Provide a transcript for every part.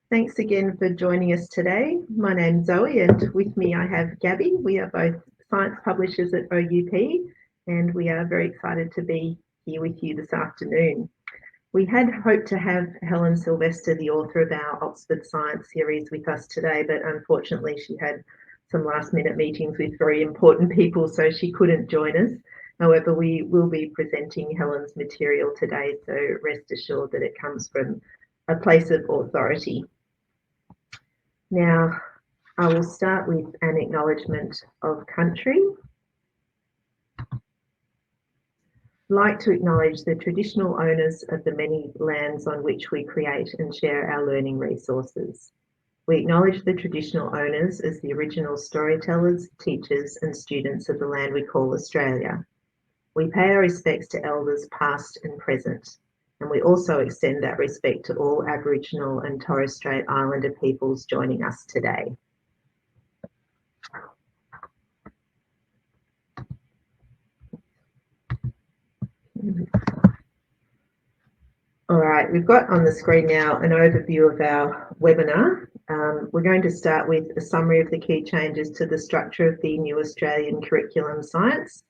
Thanks again for joining us today. My name's Zoe and with me I have Gabby. We are both science publishers at OUP and we are very excited to be here with you this afternoon. We had hoped to have Helen Sylvester, the author of our Oxford Science series, with us today, but unfortunately she had some last-minute meetings with very important people, so she couldn't join us. However, we will be presenting Helen's material today, so rest assured that it comes from a place of authority. Now, I will start with an acknowledgement of country. I'd like to acknowledge the traditional owners of the many lands on which we create and share our learning resources. We acknowledge the traditional owners as the original storytellers, teachers and students of the land we call Australia. We pay our respects to elders past and present, and we also extend that respect to all Aboriginal and Torres Strait Islander peoples joining us today. All right, we've got on the screen now an overview of our webinar. We're going to start with a summary of the key changes to the structure of the new Australian curriculum science.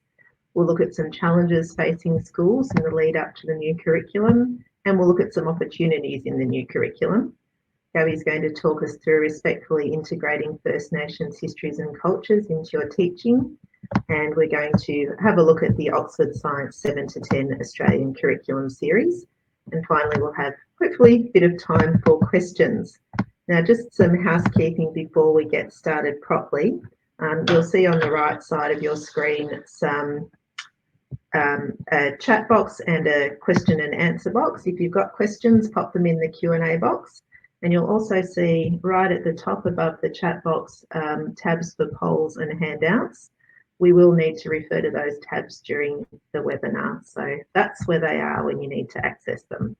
We'll look at some challenges facing schools in the lead up to the new curriculum, and we'll look at some opportunities in the new curriculum. Gabby's going to talk us through respectfully integrating First Nations histories and cultures into your teaching, and we're going to have a look at the Oxford Science 7 to 10 Australian curriculum series. And finally, we'll have hopefully a bit of time for questions. Now, just some housekeeping before we get started properly. You'll see on the right side of your screen some a chat box and a question and answer box. If you've got questions, pop them in the Q&A box. And you'll also see right at the top above the chat box tabs for polls and handouts. We will need to refer to those tabs during the webinar. So that's where they are when you need to access them.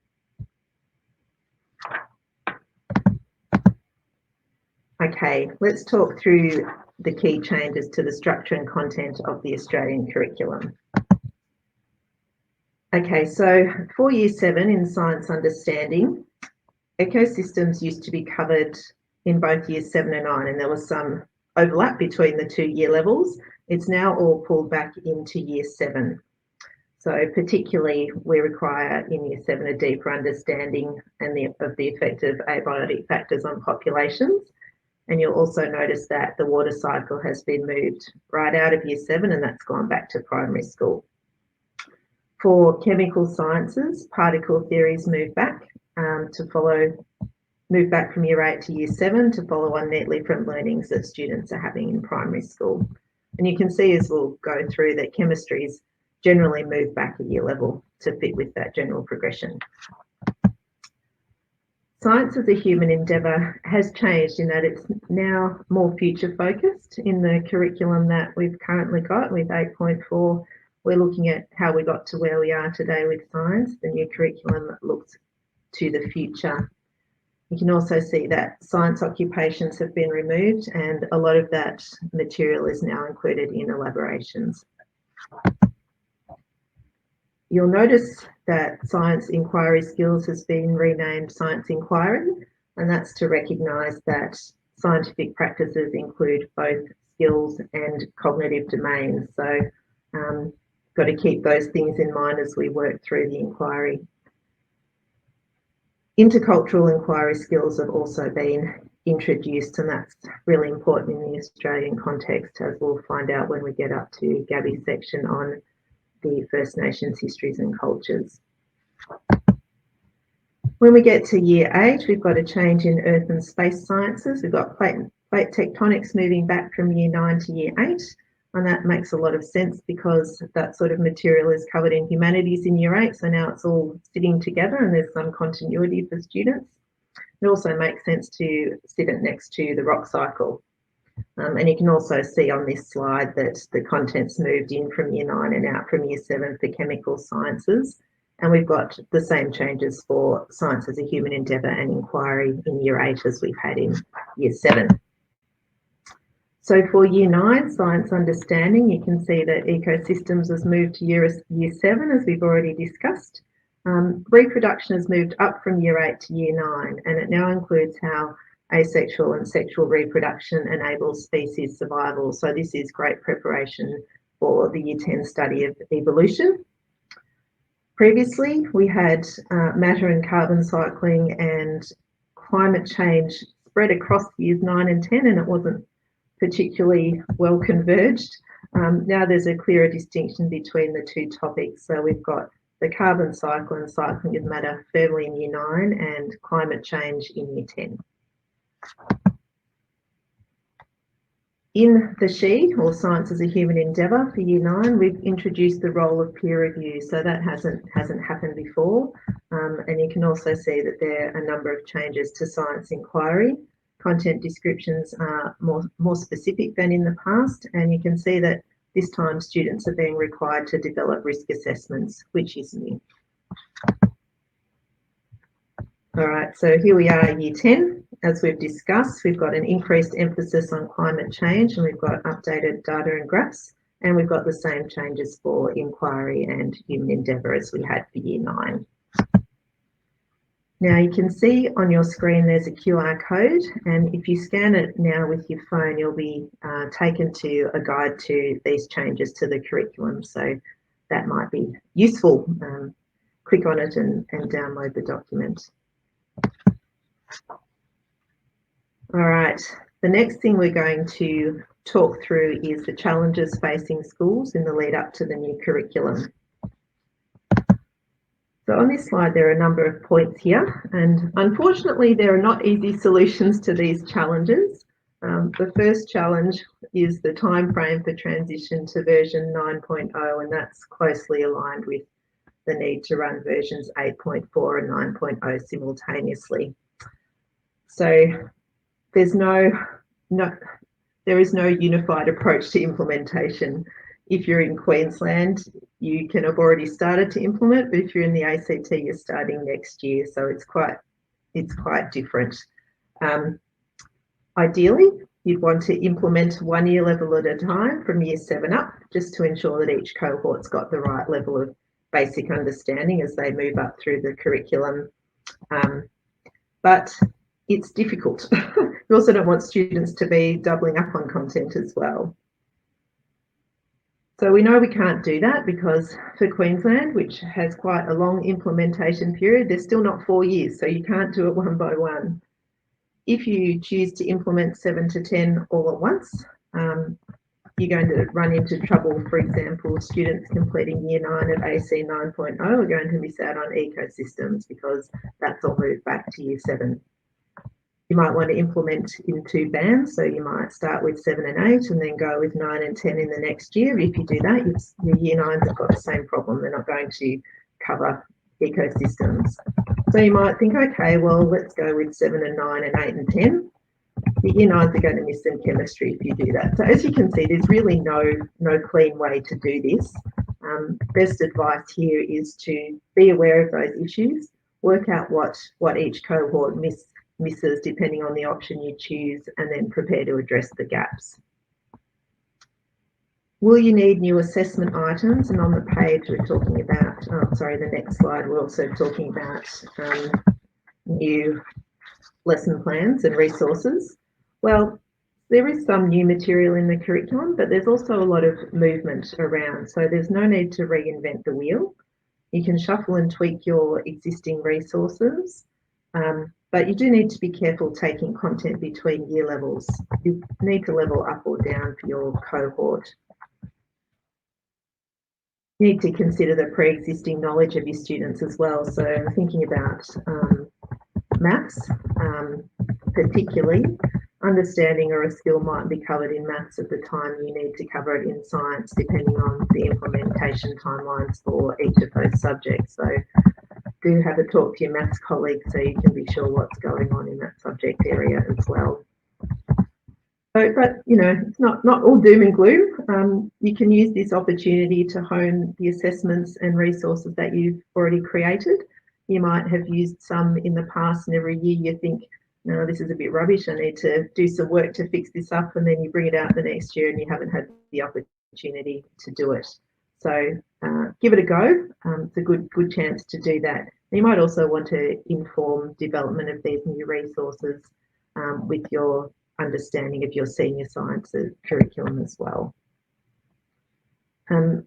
Okay, let's talk through the key changes to the structure and content of the Australian curriculum. Okay, so for Year 7 in Science Understanding, ecosystems used to be covered in both Years 7 and 9, and there was some overlap between the two year levels. It's now all pulled back into Year 7. So particularly we require in Year 7 a deeper understanding of the effect of abiotic factors on populations. And you'll also notice that the water cycle has been moved right out of Year 7 and that's gone back to primary school. For chemical sciences, particle theories move back from Year 8 to Year 7 to follow on neatly from learnings that students are having in primary school. And you can see as we'll go through that chemistry's generally moved back a year level to fit with that general progression. Science as a human endeavour has changed in that it's now more future focused in the curriculum that we've currently got with 8.4. We're looking at how we got to where we are today with science. The new curriculum looks to the future. You can also see that science occupations have been removed and a lot of that material is now included in elaborations. You'll notice that science inquiry skills has been renamed Science Inquiry, and that's to recognise that scientific practices include both skills and cognitive domains. So got to keep those things in mind as we work through the inquiry. Intercultural inquiry skills have also been introduced, and that's really important in the Australian context, as we'll find out when we get up to Gabby's section on the First Nations histories and cultures. When we get to Year 8, we've got a change in earth and space sciences. We've got plate tectonics moving back from Year 9 to Year 8, and that makes a lot of sense because that sort of material is covered in humanities in Year 8, so now it's all sitting together and there's some continuity for students. It also makes sense to sit it next to the rock cycle. And you can also see on this slide that the content's moved in from Year 9 and out from Year 7 for chemical sciences. And we've got the same changes for science as a human endeavour and inquiry in Year 8 as we've had in Year 7. So for Year 9, Science Understanding, you can see that ecosystems has moved to Year 7, as we've already discussed. Reproduction has moved up from year 8 to year 9, and it now includes how asexual and sexual reproduction enables species survival. So this is great preparation for the year 10 study of evolution. Previously, we had matter and carbon cycling and climate change spread across years 9 and 10, and it wasn't particularly well converged. Now there's a clearer distinction between the two topics. So we've got the carbon cycle and cycling of matter firmly in year 9 and climate change in year 10. In the SHE, or Science as a Human Endeavour, for year 9, we've introduced the role of peer review. So that hasn't happened before. And you can also see that there are a number of changes to science inquiry. Content descriptions are more specific than in the past, and you can see that this time students are being required to develop risk assessments, which is new. All right, so here we are, year 10. As we've discussed, we've got an increased emphasis on climate change, and we've got updated data and graphs, and we've got the same changes for inquiry and human endeavour as we had for year 9. Now you can see on your screen there's a QR code, and if you scan it now with your phone, you'll be taken to a guide to these changes to the curriculum. So that might be useful. Click on it and download the document. All right, the next thing we're going to talk through is the challenges facing schools in the lead up to the new curriculum. So on this slide, there are a number of points here, and unfortunately, there are not easy solutions to these challenges. The first challenge is the time frame for transition to version 9.0, and that's closely aligned with the need to run versions 8.4 and 9.0 simultaneously. So there is no unified approach to implementation. If you're in Queensland, you can have already started to implement, but if you're in the ACT, you're starting next year, so it's quite different. Ideally, you'd want to implement 1 year level at a time from year 7 up, just to ensure that each cohort's got the right level of basic understanding as they move up through the curriculum. But it's difficult. You also don't want students to be doubling up on content as well. So we know we can't do that because for Queensland, which has quite a long implementation period, there's still not 4 years, so you can't do it one by one. If you choose to implement 7 to 10 all at once, you're going to run into trouble. For example, students completing year 9 of AC 9.0 are going to miss out on ecosystems because that's all moved back to year 7. You might want to implement in 2 bands, so you might start with 7 and 8 and then go with 9 and 10 in the next year. If you do that, your year 9s have got the same problem. They're not going to cover ecosystems. So you might think, okay, well, let's go with 7 and 9 and 8 and 10. The year 9s are going to miss some chemistry if you do that. So as you can see, there's really no clean way to do this. Best advice here is to be aware of those issues, work out what each cohort misses depending on the option you choose, and then prepare to address the gaps. Will you need new assessment items? And on the page we're talking about, the next slide, we're also talking about new lesson plans and resources. Well, there is some new material in the curriculum, but there's also a lot of movement around, so there's no need to reinvent the wheel. You can shuffle and tweak your existing resources, but you do need to be careful taking content between year levels. You need to level up or down for your cohort. You need to consider the pre-existing knowledge of your students as well. So thinking about maths, particularly, understanding or a skill might be covered in maths at the time you need to cover it in science, depending on the implementation timelines for each of those subjects. So do have a talk to your maths colleagues so you can be sure what's going on in that subject area as well. So, but you know, it's not all doom and gloom. You can use this opportunity to hone the assessments and resources that you've already created. You might have used some in the past, and every year you think, no, this is a bit rubbish, I need to do some work to fix this up, and then you bring it out the next year and you haven't had the opportunity to do it. So give it a go. It's a good chance to do that. You might also want to inform development of these new resources with your understanding of your senior sciences curriculum as well.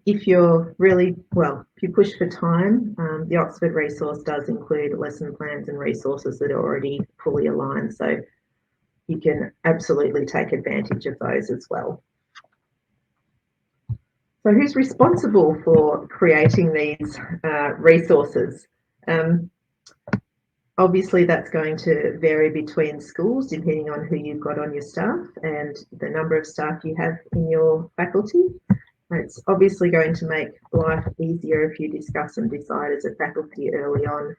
If you're really, well, if you push for time, the Oxford resource does include lesson plans and resources that are already fully aligned, so you can absolutely take advantage of those as well. So who's responsible for creating these resources? Obviously, that's going to vary between schools depending on who you've got on your staff and the number of staff you have in your faculty. It's obviously going to make life easier if you discuss and decide as a faculty early on.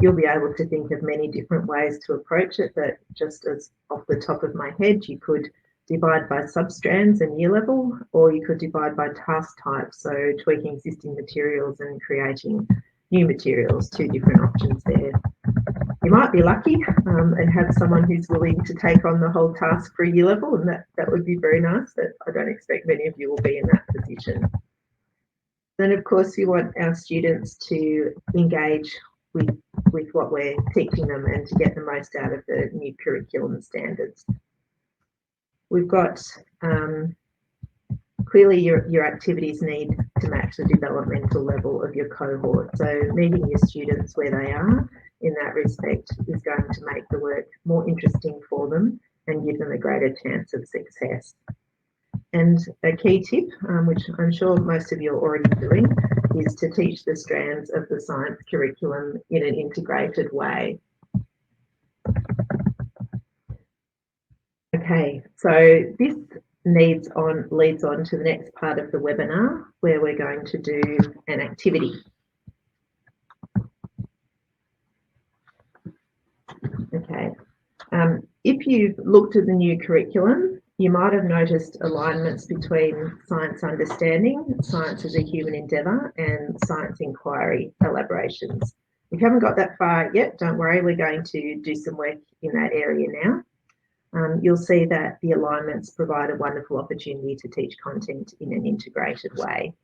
You'll be able to think of many different ways to approach it, but just as off the top of my head, you could divide by substrands and year level, or you could divide by task type, so tweaking existing materials and creating new materials, two different options there. You might be lucky and have someone who's willing to take on the whole task for a year level, and that would be very nice, but I don't expect many of you will be in that position. Then, of course, we want our students to engage with what we're teaching them and to get the most out of the new curriculum standards. We've got clearly your activities need to match the developmental level of your cohort. So meeting your students where they are in that respect is going to make the work more interesting for them and give them a greater chance of success. And a key tip, which I'm sure most of you are already doing, is to teach the strands of the science curriculum in an integrated way. Okay, so this leads on to the next part of the webinar where we're going to do an activity. Okay, if you've looked at the new curriculum, you might have noticed alignments between science understanding, science as a human endeavour, and science inquiry elaborations. If you haven't got that far yet, don't worry, we're going to do some work in that area now. You'll see that the alignments provide a wonderful opportunity to teach content in an integrated way.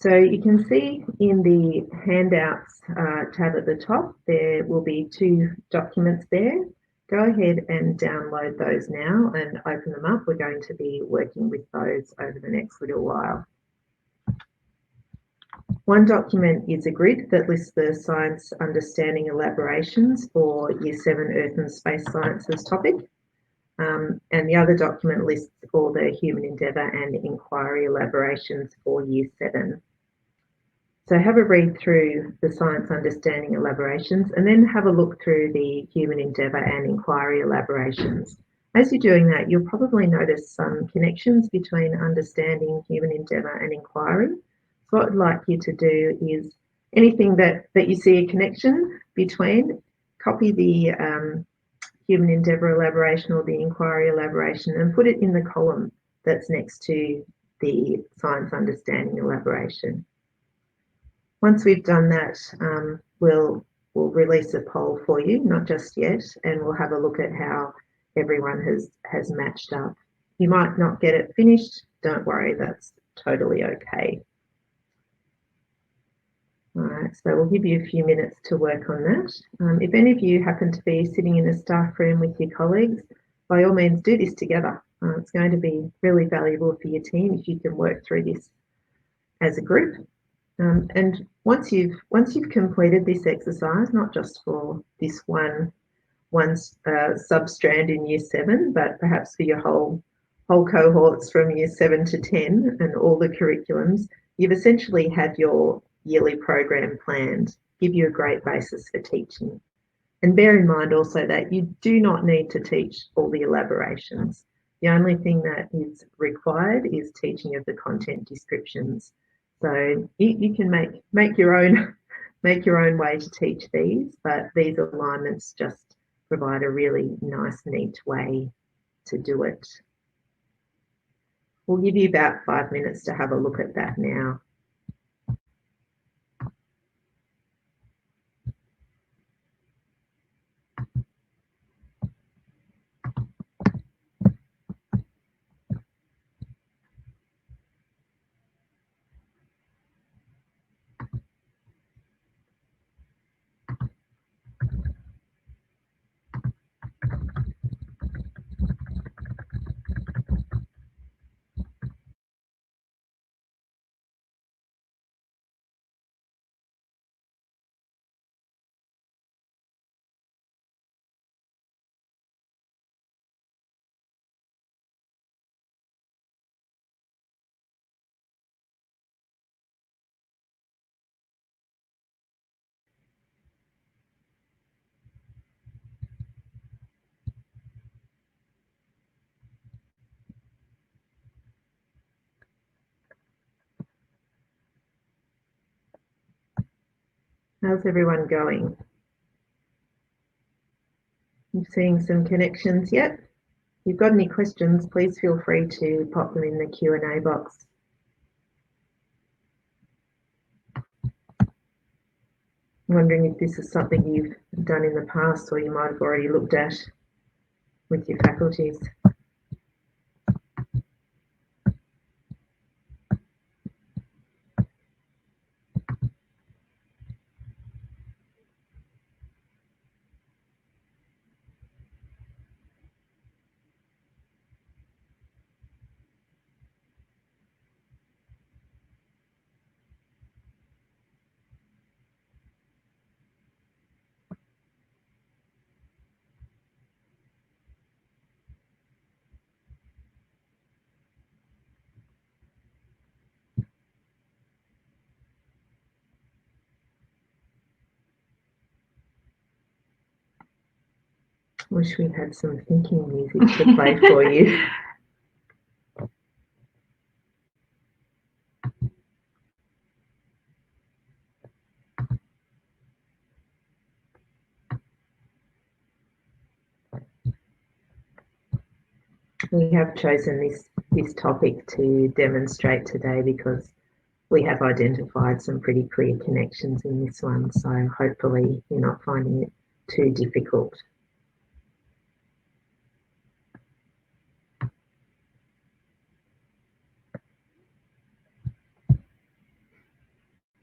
So you can see in the handouts tab at the top, there will be two documents there. Go ahead and download those now and open them up. We're going to be working with those over the next little while. One document is a grid that lists the science understanding elaborations for Year 7 Earth and Space Sciences topic. And the other document lists all the human endeavour and inquiry elaborations for Year 7. So have a read through the science understanding elaborations and then have a look through the human endeavour and inquiry elaborations. As you're doing that, you'll probably notice some connections between understanding human endeavour and inquiry. So what I'd like you to do is anything that you see a connection between, copy the human endeavour elaboration or the inquiry elaboration and put it in the column that's next to the science understanding elaboration. Once we've done that, we'll release a poll for you, not just yet, and we'll have a look at how everyone has matched up. You might not get it finished, don't worry, that's totally okay. All right, so we'll give you a few minutes to work on that. If any of you happen to be sitting in a staff room with your colleagues, by all means do this together. It's going to be really valuable for your team if you can work through this as a group. And once you've completed this exercise, not just for this one substrand in Year 7, but perhaps for your whole cohorts from Year 7 to 10 and all the curriculums, you've essentially had your yearly program planned, give you a great basis for teaching. And bear in mind also that you do not need to teach all the elaborations. The only thing that is required is teaching of the content descriptions. So you can make your own way to teach these, but these alignments just provide a really nice, neat way to do it. We'll give you about 5 minutes to have a look at that now. How's everyone going? You seeing some connections yet? If you've got any questions, please feel free to pop them in the Q&A box. I'm wondering if this is something you've done in the past or you might have already looked at with your faculties. Wish we had some thinking music to play for you. We have chosen this topic to demonstrate today because we have identified some pretty clear connections in this one, so hopefully you're not finding it too difficult.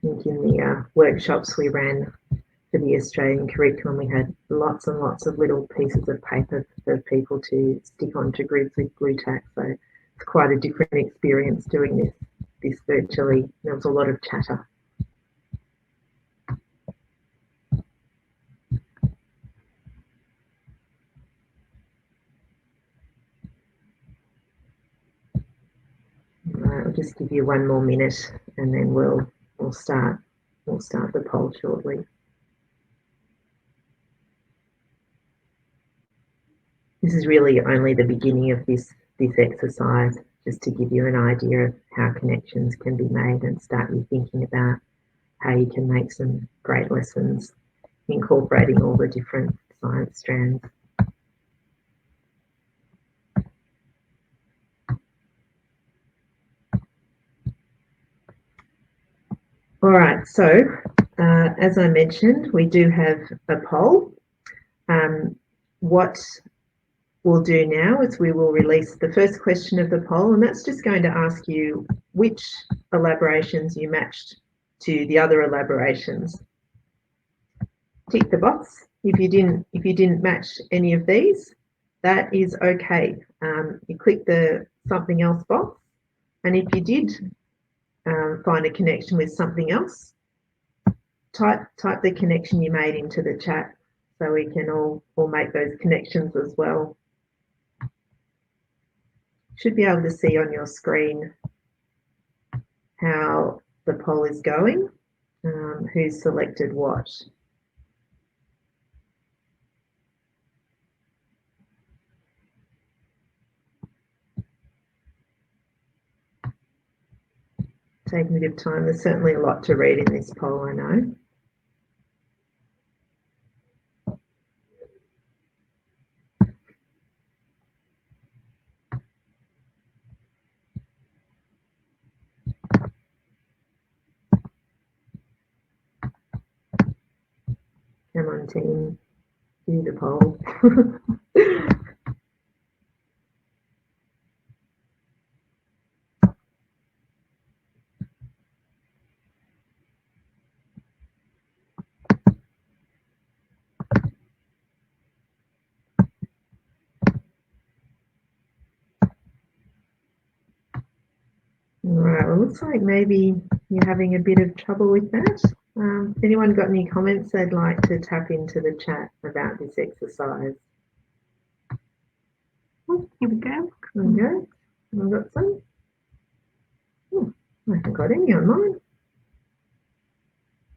I think in the workshops we ran for the Australian curriculum, we had lots and lots of little pieces of paper for people to stick onto grids with glue tack, so it's quite a different experience doing this virtually. There was a lot of chatter. I'll just give you one more minute and then we'll start the poll shortly. This is really only the beginning of this exercise, just to give you an idea of how connections can be made and start you thinking about how you can make some great lessons incorporating all the different science strands. All right, so as I mentioned, we do have a poll. What we'll do now is we will release the first question of the poll, and that's just going to ask you which elaborations you matched to the other elaborations. Tick the box. If you didn't match any of these, that is okay. You click the something else box, and if you did find a connection with something else, type the connection you made into the chat so we can all make those connections as well. Should be able to see on your screen how the poll is going, who's selected what. Taking a bit of time. There's certainly a lot to read in this poll, I know. Come on, team, do the poll. Right, well, looks like maybe you're having a bit of trouble with that. Anyone got any comments they'd like to tap into the chat about this exercise? Oh, here we go. There we go. I've got some. Oh, I haven't got any on mine.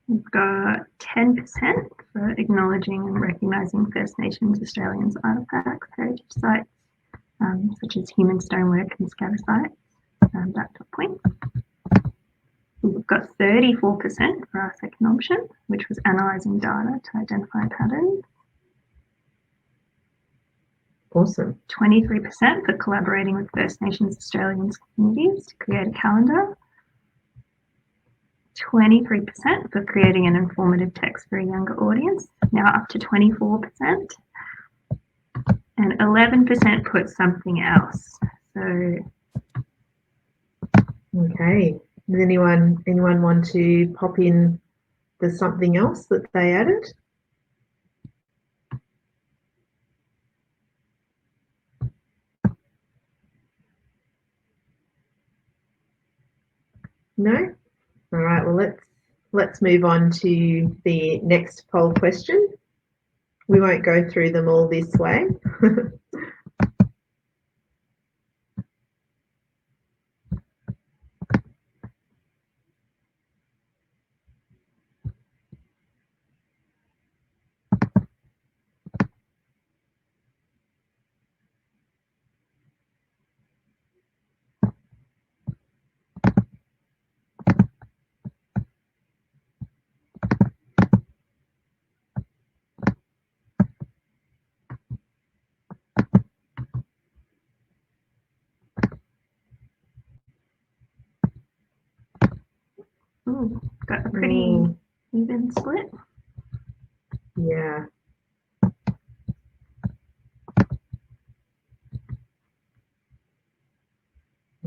We've got 10% for acknowledging and recognising First Nations Australians artefacts, heritage sites, such as human stonework and scatter sites. That top point. We've got 34% for our second option, which was analysing data to identify patterns. Awesome. 23% for collaborating with First Nations Australians communities to create a calendar. 23% for creating an informative text for a younger audience, now up to 24%. And 11% put something else. So, okay. Does anyone want to pop in the something else that they added? No? All right, well, let's move on to the next poll question. We won't go through them all this way. ooh, got a pretty even split. Yeah.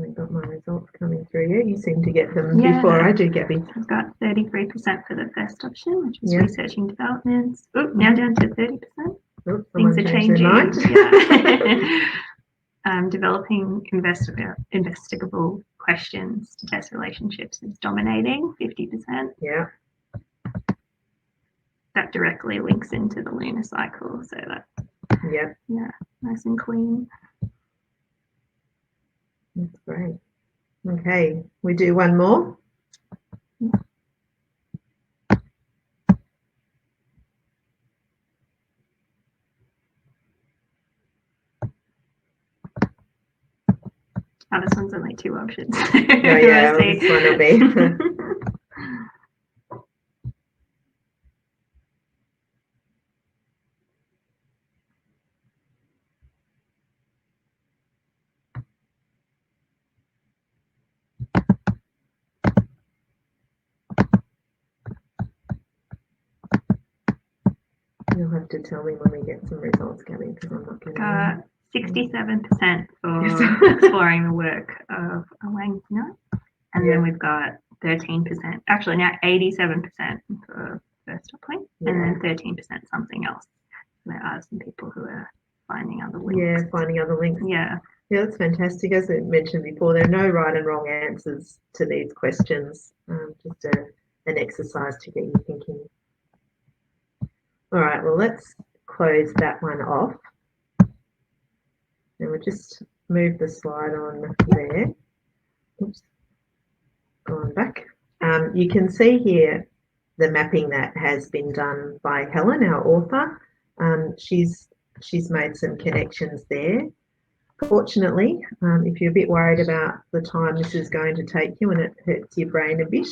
I've got my results coming through here. You seem to get them before I do, Gabby. I've got 33% for the first option, which is Yeah. research and development. Oh, now down to 30%. Things are changing. Yeah. Developing investigable questions to test relationships is dominating, 50%. Yeah. That directly links into the lunar cycle, so that's Yeah. nice and clean. That's great. Okay, we do one more. Oh, this one's only 2 options. Oh, yeah, this one will be. You'll have to tell me when we get some results, Gabby, because I'm not getting them. 67% for exploring the work of Wang Pino. And then we've got 13%, actually now 87% for first point, and then 13% something else. There are some people who are finding other links. Yeah, finding other links. Yeah. Yeah, that's fantastic. As I mentioned before, there are no right and wrong answers to these questions. Just an exercise to get you thinking. All right, well, let's close that one off. And we'll just move the slide on there. Oops. Going back. You can see here the mapping that has been done by Helen, our author. She's made some connections there. Fortunately, if you're a bit worried about the time this is going to take you and it hurts your brain a bit,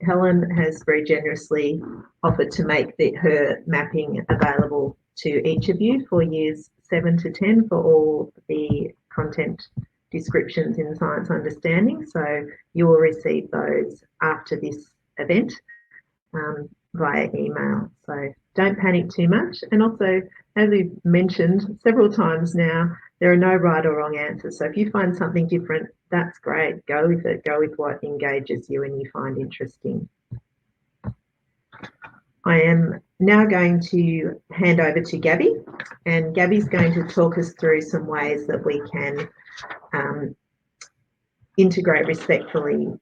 Helen has very generously offered to make her mapping available to each of you for years 7 to 10 for all the content descriptions in Science Understanding. So you will receive those after this event via email. So don't panic too much. And also, as we've mentioned several times now, there are no right or wrong answers. So if you find something different, that's great. Go with it. Go with what engages you and you find interesting. I am now going to hand over to Gabby, and Gabby's going to talk us through some ways that we can integrate respectfully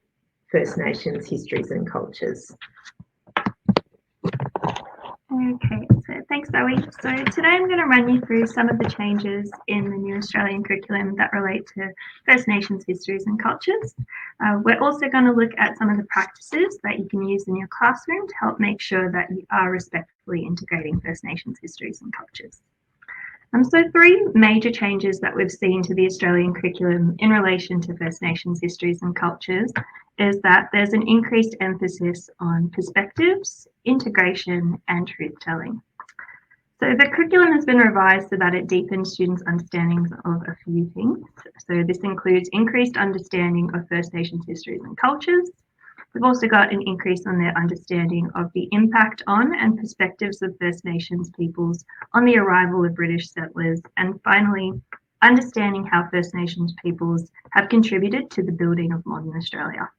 First Nations histories and cultures. Okay, so thanks, Zoe. So today I'm going to run you through some of the changes in the new Australian curriculum that relate to First Nations histories and cultures. We're also going to look at some of the practices that you can use in your classroom to help make sure that you are respectfully integrating First Nations histories and cultures. So three major changes that we've seen to the Australian curriculum in relation to First Nations histories and cultures is that there's an increased emphasis on perspectives, integration, and truth-telling. So the curriculum has been revised so that it deepens students' understandings of a few things. So this includes increased understanding of First Nations histories and cultures. We've also got an increase on their understanding of the impact on and perspectives of First Nations peoples on the arrival of British settlers. And finally, understanding how First Nations peoples have contributed to the building of modern Australia.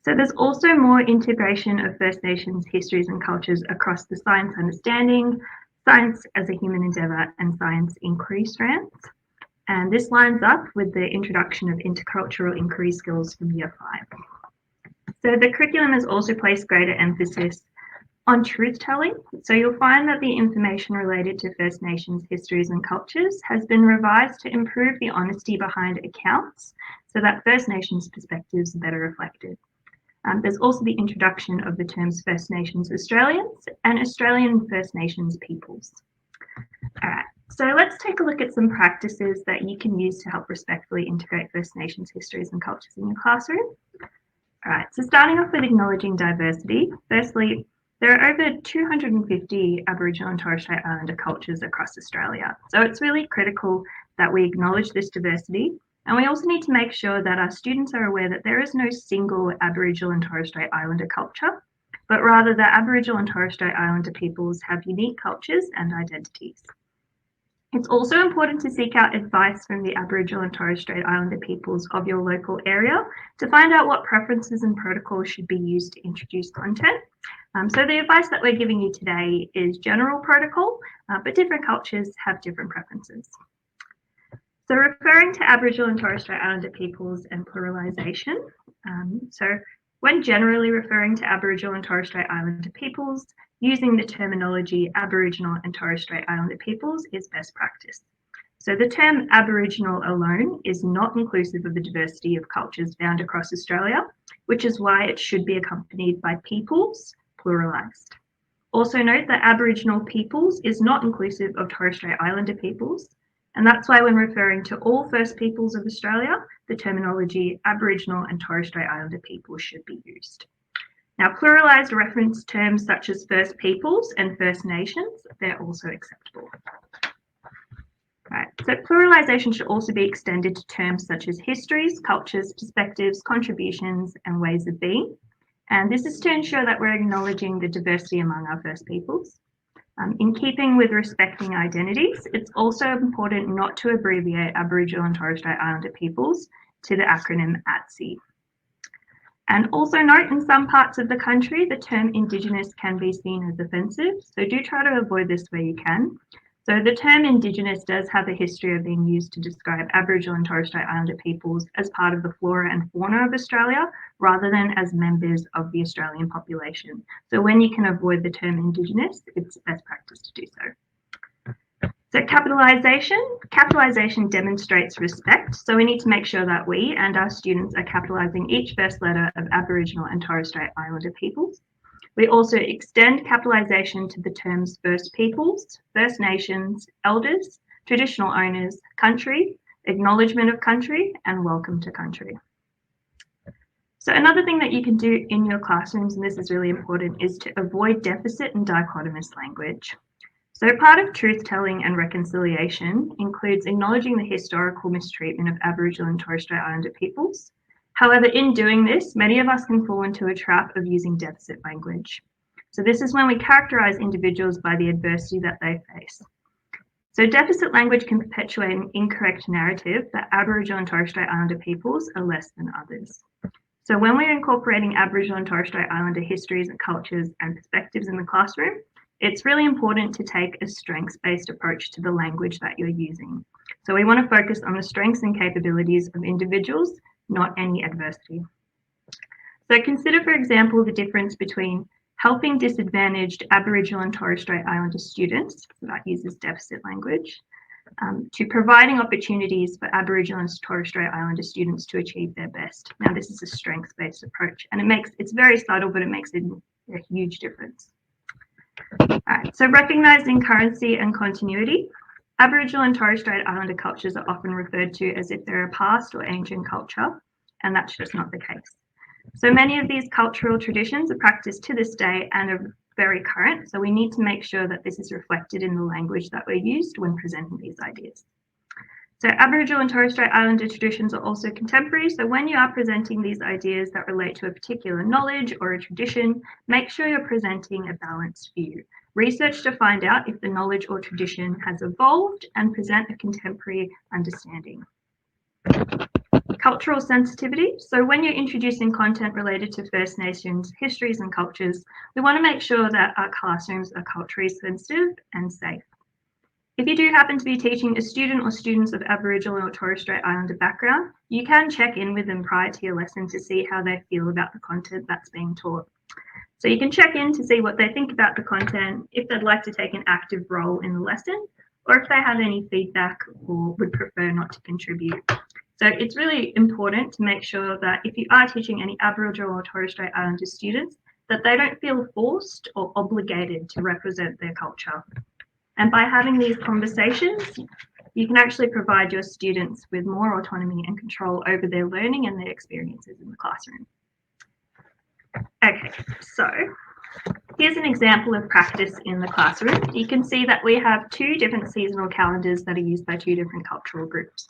So there's also more integration of First Nations histories and cultures across the science understanding, science as a human endeavour, and science inquiry strands. And this lines up with the introduction of intercultural inquiry skills from Year 5. So the curriculum has also placed greater emphasis on truth-telling. So you'll find that the information related to First Nations histories and cultures has been revised to improve the honesty behind accounts so that First Nations perspectives are better reflected. There's also the introduction of the terms First Nations Australians and Australian First Nations peoples. All right, so let's take a look at some practices that you can use to help respectfully integrate First Nations histories and cultures in your classroom. All right, so starting off with acknowledging diversity. Firstly, there are over 250 Aboriginal and Torres Strait Islander cultures across Australia. So it's really critical that we acknowledge this diversity. And we also need to make sure that our students are aware that there is no single Aboriginal and Torres Strait Islander culture, but rather that Aboriginal and Torres Strait Islander peoples have unique cultures and identities. It's also important to seek out advice from the Aboriginal and Torres Strait Islander peoples of your local area to find out what preferences and protocols should be used to introduce content. So the advice that we're giving you today is general protocol, but different cultures have different preferences. So referring to Aboriginal and Torres Strait Islander peoples and pluralisation. So when generally referring to Aboriginal and Torres Strait Islander peoples, using the terminology Aboriginal and Torres Strait Islander peoples is best practice. So the term Aboriginal alone is not inclusive of the diversity of cultures found across Australia, which is why it should be accompanied by peoples, pluralised. Also note that Aboriginal peoples is not inclusive of Torres Strait Islander peoples, and that's why when referring to all First Peoples of Australia, the terminology Aboriginal and Torres Strait Islander peoples should be used. Now, pluralised reference terms such as First Peoples and First Nations, they're also acceptable. Right, so pluralisation should also be extended to terms such as histories, cultures, perspectives, contributions, and ways of being. And this is to ensure that we're acknowledging the diversity among our First Peoples. In keeping with respecting identities, it's also important not to abbreviate Aboriginal and Torres Strait Islander peoples to the acronym ATSI. And also note, in some parts of the country, the term Indigenous can be seen as offensive, so do try to avoid this where you can. So the term Indigenous does have a history of being used to describe Aboriginal and Torres Strait Islander peoples as part of the flora and fauna of Australia, rather than as members of the Australian population. So when you can avoid the term Indigenous, it's best practice to do so. So capitalisation demonstrates respect. So we need to make sure that we and our students are capitalising each first letter of Aboriginal and Torres Strait Islander peoples. We also extend capitalisation to the terms First Peoples, First Nations, Elders, Traditional Owners, Country, Acknowledgement of Country, and Welcome to Country. So another thing that you can do in your classrooms, and this is really important, is to avoid deficit and dichotomous language. So part of truth-telling and reconciliation includes acknowledging the historical mistreatment of Aboriginal and Torres Strait Islander peoples. However, in doing this, many of us can fall into a trap of using deficit language. So this is when we characterise individuals by the adversity that they face. So deficit language can perpetuate an incorrect narrative that Aboriginal and Torres Strait Islander peoples are less than others. So when we're incorporating Aboriginal and Torres Strait Islander histories and cultures and perspectives in the classroom, it's really important to take a strengths-based approach to the language that you're using. So we want to focus on the strengths and capabilities of individuals, not any adversity. So consider, for example, the difference between helping disadvantaged Aboriginal and Torres Strait Islander students, so that uses deficit language, to providing opportunities for Aboriginal and Torres Strait Islander students to achieve their best. Now, this is a strengths-based approach, and it's very subtle, but it makes a huge difference. All right, so recognizing currency and continuity. Aboriginal and Torres Strait Islander cultures are often referred to as if they're a past or ancient culture, and that's just not the case. So many of these cultural traditions are practiced to this day and are very current, so we need to make sure that this is reflected in the language that we used when presenting these ideas. So Aboriginal and Torres Strait Islander traditions are also contemporary, so when you are presenting these ideas that relate to a particular knowledge or a tradition, make sure you're presenting a balanced view. Research to find out if the knowledge or tradition has evolved and present a contemporary understanding. Cultural sensitivity. So when you're introducing content related to First Nations histories and cultures, we want to make sure that our classrooms are culturally sensitive and safe. If you do happen to be teaching a student or students of Aboriginal or Torres Strait Islander background, you can check in with them prior to your lesson to see how they feel about the content that's being taught. So you can check in to see what they think about the content, if they'd like to take an active role in the lesson, or if they have any feedback or would prefer not to contribute. So it's really important to make sure that if you are teaching any Aboriginal or Torres Strait Islander students, that they don't feel forced or obligated to represent their culture. And by having these conversations, you can actually provide your students with more autonomy and control over their learning and their experiences in the classroom. Okay, so here's an example of practice in the classroom. You can see that we have two different seasonal calendars that are used by two different cultural groups.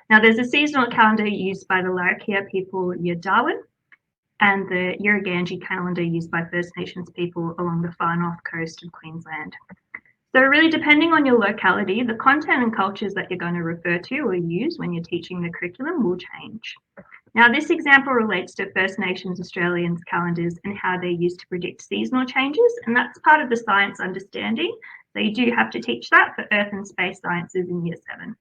Now, there's a seasonal calendar used by the Larrakia people, Darwin, and the Yirrkala calendar used by First Nations people along the far north coast of Queensland. So really, depending on your locality, the content and cultures that you're going to refer to or use when you're teaching the curriculum will change. Now, this example relates to First Nations Australians calendars and how they're used to predict seasonal changes, and that's part of the science understanding. So you do have to teach that for Earth and Space Sciences in Year 7.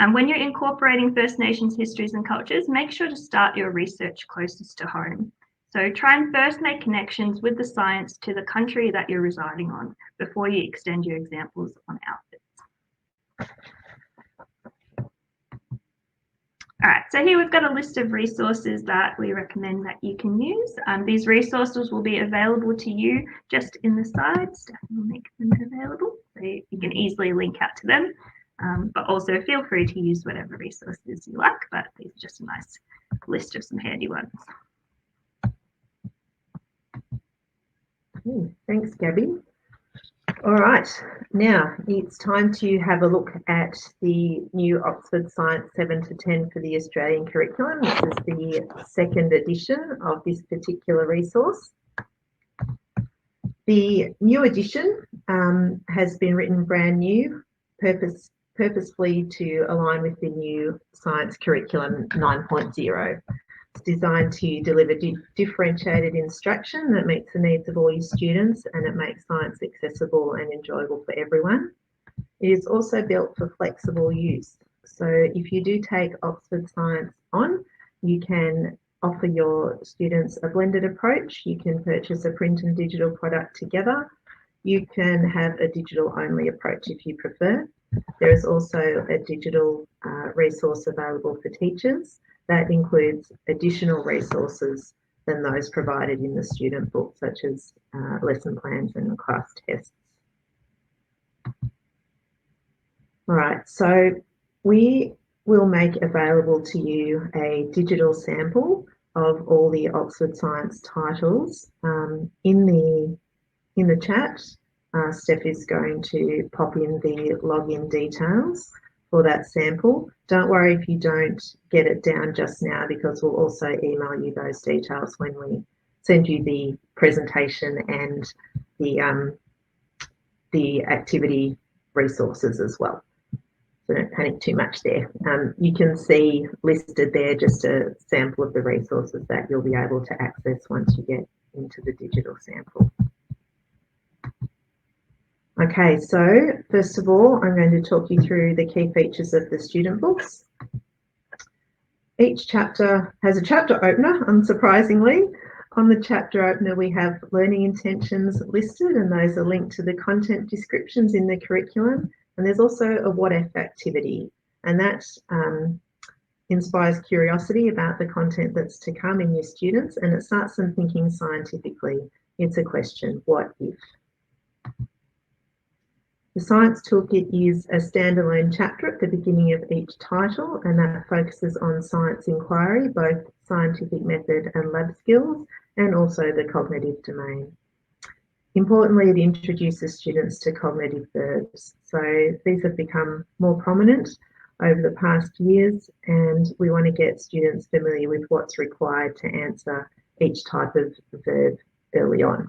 And when you're incorporating First Nations histories and cultures, make sure to start your research closest to home. So try and first make connections with the science to the country that you're residing on before you extend your examples on outfits. All right, so here we've got a list of resources that we recommend that you can use. These resources will be available to you just in the slides. We'll make them available so you can easily link out to them. But also feel free to use whatever resources you like, but these are just a nice list of some handy ones. Thanks, Gabby. All right, now it's time to have a look at the new Oxford Science 7 to 10 for the Australian curriculum. This is the second edition of this particular resource. The new edition has been written brand new, purposefully to align with the new Science Curriculum 9.0. It's designed to deliver differentiated instruction that meets the needs of all your students, and it makes science accessible and enjoyable for everyone. It is also built for flexible use. So if you do take Oxford Science on, you can offer your students a blended approach. You can purchase a print and digital product together. You can have a digital only approach if you prefer. There is also a digital resource available for teachers that includes additional resources than those provided in the student book, such as lesson plans and class tests. All right, so we will make available to you a digital sample of all the Oxford Science titles. In the chat, Steph is going to pop in the login details for that sample. Don't worry if you don't get it down just now, because we'll also email you those details when we send you the presentation and the activity resources as well. So don't panic too much there. You can see listed there just a sample of the resources that you'll be able to access once you get into the digital sample. Okay, so first of all, I'm going to talk you through the key features of the student books. Each chapter has a chapter opener, unsurprisingly. On the chapter opener, we have learning intentions listed, and those are linked to the content descriptions in the curriculum. And there's also a what if activity, and that inspires curiosity about the content that's to come in your students, and it starts them thinking scientifically. It's a question, what if? The Science Toolkit is a standalone chapter at the beginning of each title, and that focuses on science inquiry, both scientific method and lab skills, and also the cognitive domain. Importantly, it introduces students to cognitive verbs. So these have become more prominent over the past years, and we want to get students familiar with what's required to answer each type of verb early on.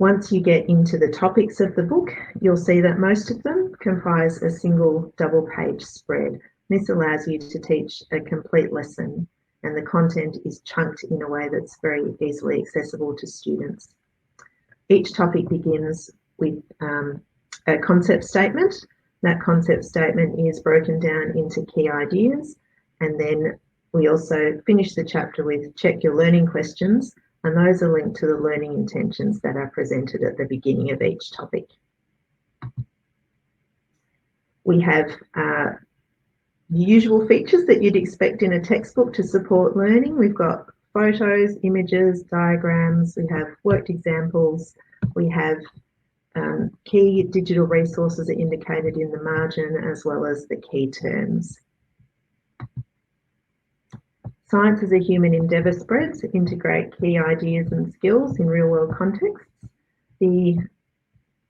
Once you get into the topics of the book, you'll see that most of them comprise a single double-page spread. This allows you to teach a complete lesson, and the content is chunked in a way that's very easily accessible to students. Each topic begins with a concept statement. That concept statement is broken down into key ideas, and then we also finish the chapter with check your learning questions, and those are linked to the learning intentions that are presented at the beginning of each topic. We have the usual features that you'd expect in a textbook to support learning. We've got photos, images, diagrams, we have worked examples, we have key digital resources are indicated in the margin, as well as the key terms. Science as a Human Endeavour spreads integrate key ideas and skills in real-world contexts.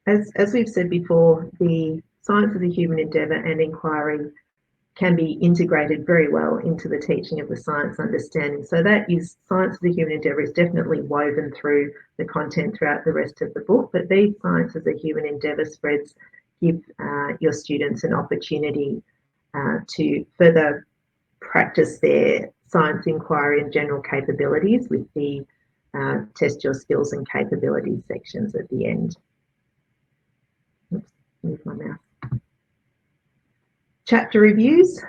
As we've said before, the Science as a Human Endeavour and inquiry can be integrated very well into the teaching of the science understanding. So that is, Science as a Human Endeavour is definitely woven through the content throughout the rest of the book, but these Science as a Human Endeavour spreads give your students an opportunity to further practice their science inquiry and general capabilities with the test your skills and capabilities sections at the end. Oops, move my mouse. Chapter reviews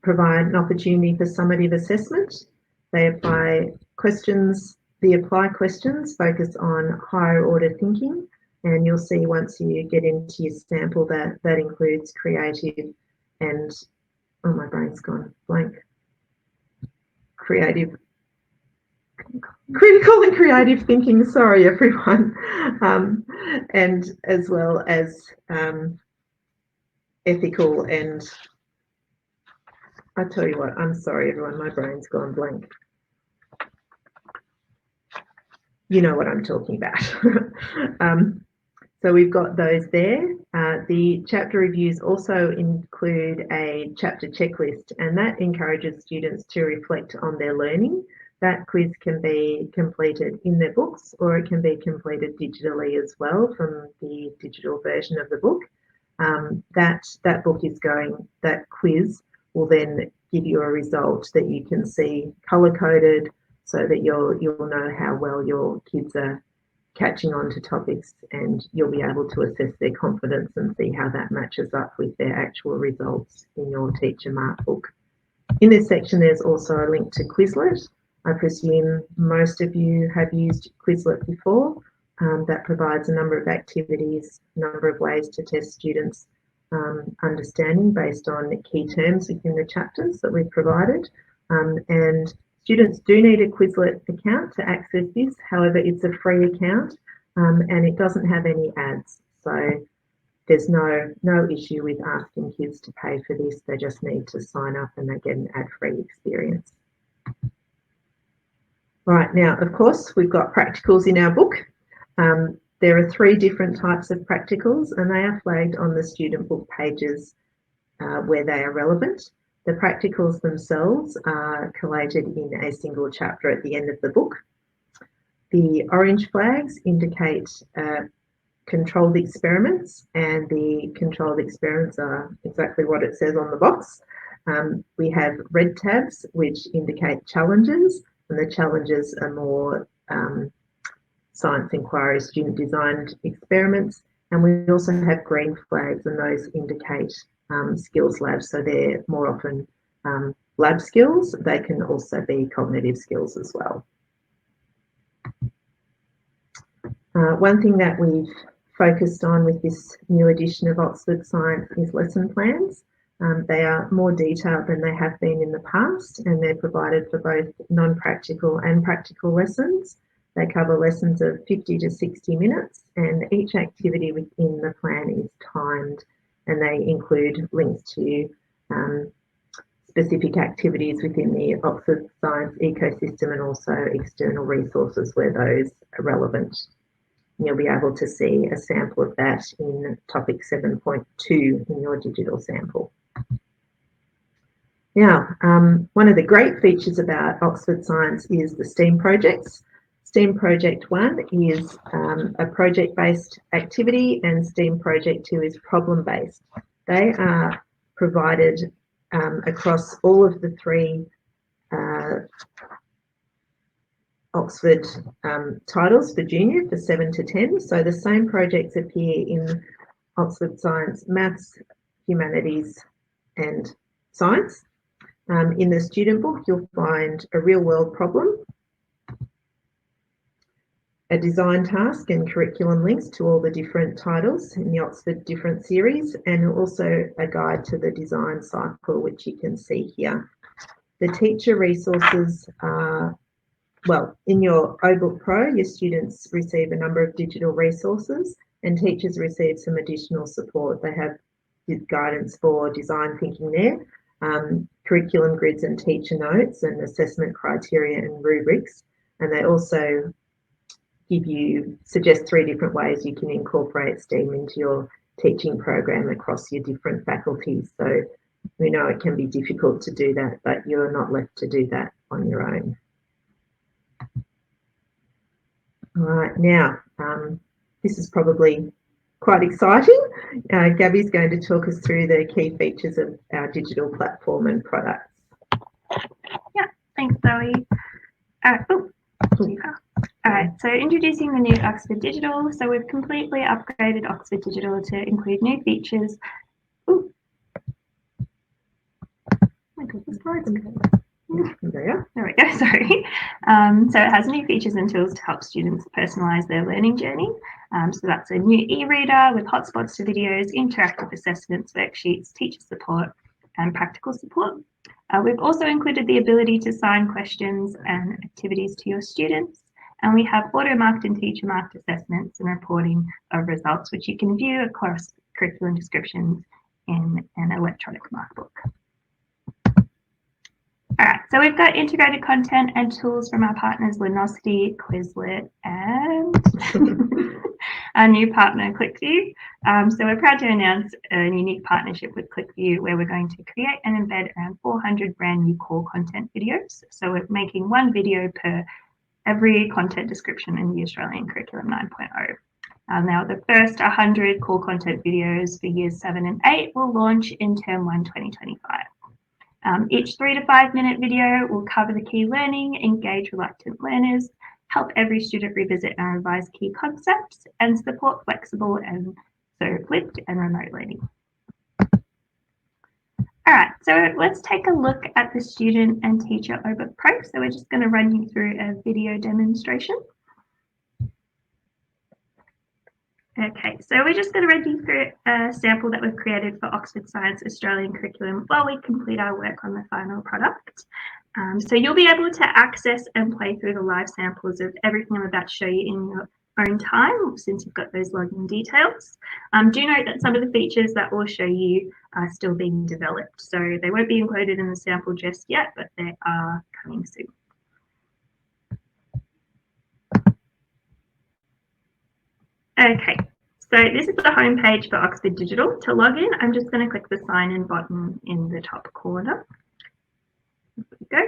provide an opportunity for summative assessment. They apply questions, the apply questions focus on higher order thinking, and you'll see once you get into your sample that includes creative and, oh, my brain's gone blank. Creative, critical and creative thinking, sorry everyone, and as well as ethical and, I tell you what, I'm sorry everyone, my brain's gone blank. You know what I'm talking about. So we've got those there. The chapter reviews also include a chapter checklist, and that encourages students to reflect on their learning. That quiz can be completed in their books, or it can be completed digitally as well from the digital version of the book. That book is going, that quiz will then give you a result that you can see color-coded so that you'll know how well your kids are catching on to topics, and you'll be able to assess their confidence and see how that matches up with their actual results in your teacher mark book. In this section, there's also a link to Quizlet. I presume most of you have used Quizlet before. That provides a number of activities, a number of ways to test students' understanding based on key terms within the chapters that we've provided. And students do need a Quizlet account to access this. However, it's a free account and it doesn't have any ads. So there's no issue with asking kids to pay for this. They just need to sign up and they get an ad-free experience. Right, now, of course, we've got practicals in our book. There are 3 different types of practicals, and they are flagged on the student book pages where they are relevant. The practicals themselves are collated in a single chapter at the end of the book. The orange flags indicate controlled experiments, and the controlled experiments are exactly what it says on the box. We have red tabs, which indicate challenges, and the challenges are more science inquiry, student designed experiments. And we also have green flags, and those indicate skills labs. So they're more often lab skills. They can also be cognitive skills as well. One thing that we've focused on with this new edition of Oxford Science is lesson plans. They are more detailed than they have been in the past, and they're provided for both non-practical and practical lessons. They cover lessons of 50 to 60 minutes, and each activity within the plan is timed, and they include links to specific activities within the Oxford Science ecosystem and also external resources where those are relevant. And you'll be able to see a sample of that in topic 7.2 in your digital sample. Now, one of the great features about Oxford Science is the STEAM projects. STEAM Project 1 is a project-based activity, and STEAM Project 2 is problem-based. They are provided across all of the three Oxford titles for junior, for 7 to 10. So the same projects appear in Oxford Science, Maths, Humanities and Science. In the student book, you'll find a real-world problem, a design task and curriculum links to all the different titles in the Oxford Different series, and also a guide to the design cycle, which you can see here. The teacher resources are, well, in your OBOOK Pro, your students receive a number of digital resources and teachers receive some additional support. They have guidance for design thinking there, curriculum grids and teacher notes and assessment criteria and rubrics, and they also suggest 3 different ways you can incorporate STEAM into your teaching program across your different faculties. So we know it can be difficult to do that, but you're not left to do that on your own. All right, now, this is probably quite exciting. Gabby's going to talk us through the key features of our digital platform and products. Yeah, thanks, Zoe. All right, so introducing the new Oxford Digital. So we've completely upgraded Oxford Digital to include new features. Ooh. My God, the slides there we go, sorry. So it has new features and tools to help students personalise their learning journey. So that's a new e-reader with hotspots to videos, interactive assessments, worksheets, teacher support and practical support. We've also included the ability to assign questions and activities to your students. And we have auto-marked and teacher-marked assessments and reporting of results, which you can view across curriculum descriptions in an electronic markbook. All right, so we've got integrated content and tools from our partners Linosity, Quizlet, and our new partner ClickView. So we're proud to announce a unique partnership with ClickView where we're going to create and embed around 400 brand new core content videos. So we're making 1 video per every content description in the Australian Curriculum 9.0. Now the first 100 core content videos for years 7 and 8 will launch in term 1 2025. Each 3 to 5 minute video will cover the key learning, engage reluctant learners, help every student revisit and revise key concepts, and support flexible and so flipped and remote learning. All right, so let's take a look at the student and teacher OBOOK Pro. So we're just going to run you through a video demonstration. Okay, so we're just going to run you through a sample that we've created for Oxford Science Australian Curriculum while we complete our work on the final product. So you'll be able to access and play through the live samples of everything I'm about to show you in your own time, since you've got those login details. Do note that some of the features that we'll show you are still being developed, so they won't be included in the sample just yet, but they are coming soon. Okay, so this is the home page for Oxford Digital. To log in, I'm just going to click the sign in button in the top corner. There we go.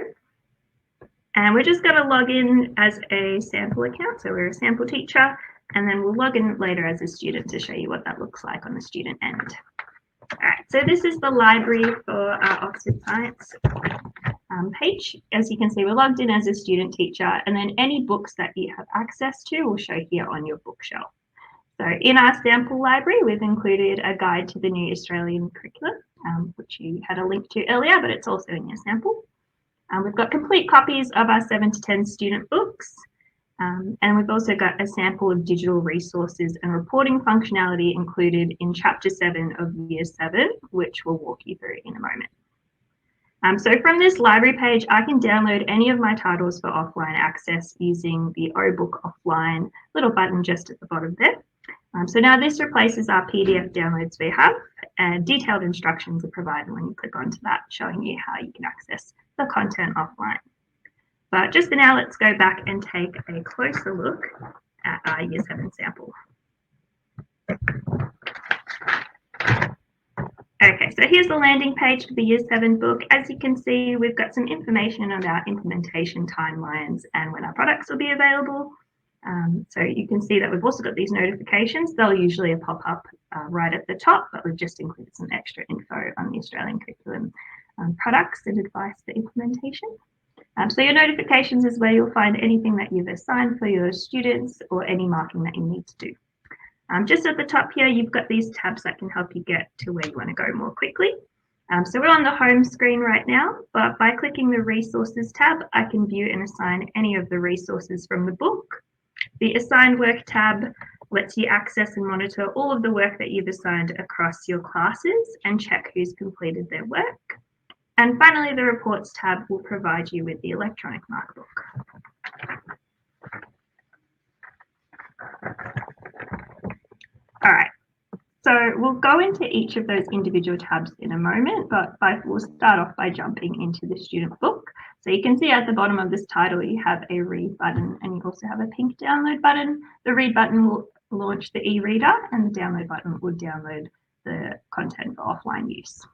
And we're just going to log in as a sample account. So we're a sample teacher, and then we'll log in later as a student to show you what that looks like on the student end. All right, so this is the library for our Oxford Science page. As you can see, we're logged in as a student teacher, and then any books that you have access to will show here on your bookshelf. So in our sample library, we've included a guide to the new Australian curriculum, which you had a link to earlier, but it's also in your sample. We've got complete copies of our 7 to 10 student books, and we've also got a sample of digital resources and reporting functionality included in Chapter 7 of Year 7, which we'll walk you through in a moment. So from this library page, I can download any of my titles for offline access using the OBook Offline little button just at the bottom there. So now this replaces our PDF downloads we have, and detailed instructions are provided when you click onto that, showing you how you can access the content offline. But just for now, let's go back and take a closer look at our Year 7 sample. Okay, so here's the landing page for the Year 7 book. As you can see, we've got some information about implementation timelines and when our products will be available. So you can see that we've also got these notifications. They'll usually pop up right at the top, but we've just included some extra info on the Australian curriculum products and advice for implementation. So your notifications is where you'll find anything that you've assigned for your students or any marking that you need to do. Just at the top here, you've got these tabs that can help you get to where you want to go more quickly. So we're on the home screen right now, but by clicking the resources tab, I can view and assign any of the resources from the book. The assigned work tab lets you access and monitor all of the work that you've assigned across your classes and check who's completed their work. And finally, the reports tab will provide you with the electronic markbook. All right, so we'll go into each of those individual tabs in a moment, but we'll start off by jumping into the student book. So you can see at the bottom of this title, you have a read button and you also have a pink download button. The read button will launch the e-reader and the download button will download the content for offline use.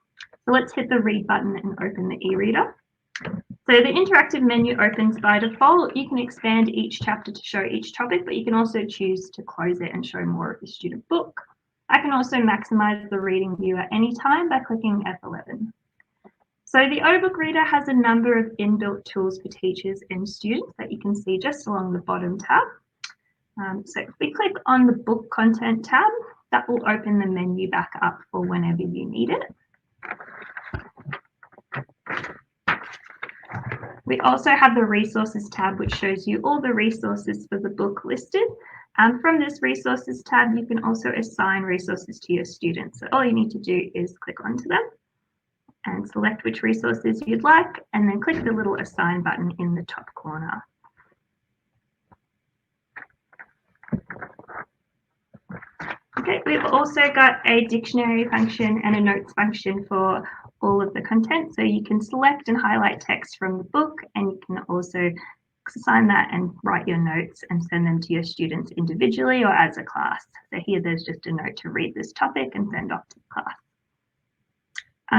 So let's hit the read button and open the e-reader. So the interactive menu opens by default. You can expand each chapter to show each topic, but you can also choose to close it and show more of the student book. I can also maximize the reading view at any time by clicking F11. So the OBook Reader has a number of inbuilt tools for teachers and students that you can see just along the bottom tab. So if we click on the book content tab, that will open the menu back up for whenever you need it. We also have the resources tab, which shows you all the resources for the book listed. From this resources tab, you can also assign resources to your students. So all you need to do is click onto them and select which resources you'd like, and then click the little assign button in the top corner. Okay, we've also got a dictionary function and a notes function for all of the content. So you can select and highlight text from the book, and you can also assign that and write your notes and send them to your students individually or as a class. So here there's just a note to read this topic and send off to the class.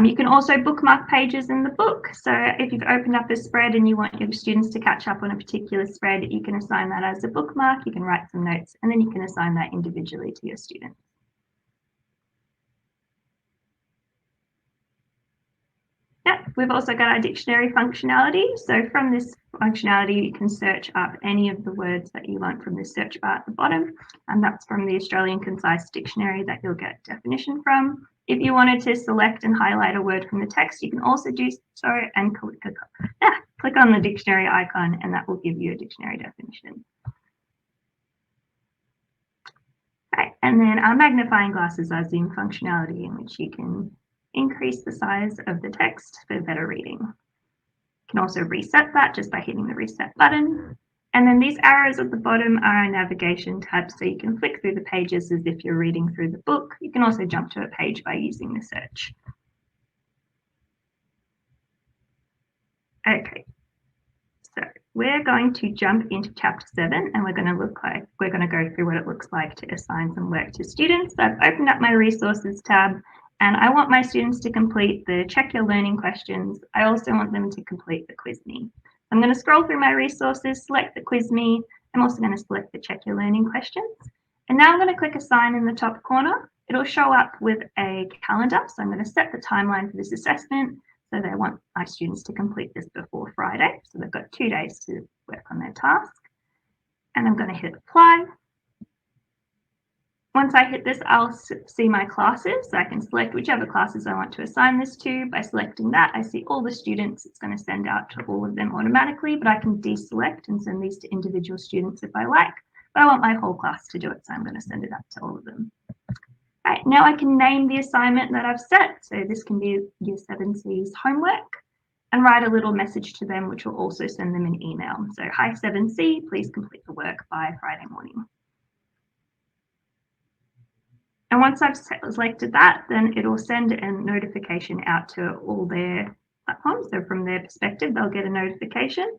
You can also bookmark pages in the book. So if you've opened up a spread and you want your students to catch up on a particular spread, you can assign that as a bookmark, you can write some notes, and then you can assign that individually to your students. We've also got our dictionary functionality. So from this functionality, you can search up any of the words that you want from the search bar at the bottom. And that's from the Australian Concise Dictionary that you'll get definition from. If you wanted to select and highlight a word from the text, you can also do so and click on the dictionary icon, and that will give you a dictionary definition. Right, and then our magnifying glasses are zoom functionality, in which you can increase the size of the text for better reading. You can also reset that just by hitting the reset button. And then these arrows at the bottom are our navigation tabs, so you can flick through the pages as if you're reading through the book. You can also jump to a page by using the search. Okay, so we're going to jump into chapter 7, and we're going to go through what it looks like to assign some work to students. So I've opened up my resources tab, and I want my students to complete the Check Your Learning questions. I also want them to complete the Quiz Me. I'm going to scroll through my resources, select the Quiz Me. I'm also going to select the Check Your Learning questions. And now I'm going to click Assign in the top corner. It'll show up with a calendar. So I'm going to set the timeline for this assessment. So they want my students to complete this before Friday. So they've got 2 days to work on their task. And I'm going to hit Apply. Once I hit this, I'll see my classes. So I can select whichever classes I want to assign this to. By selecting that, I see all the students. It's going to send out to all of them automatically, but I can deselect and send these to individual students if I like. But I want my whole class to do it, so I'm going to send it out to all of them. All right, now I can name the assignment that I've set. So this can be Year 7C's homework. and write a little message to them, which will also send them an email. So, hi 7C, please complete the work by Friday morning. And once I've selected that, then it'll send a notification out to all their platforms. So from their perspective, they'll get a notification.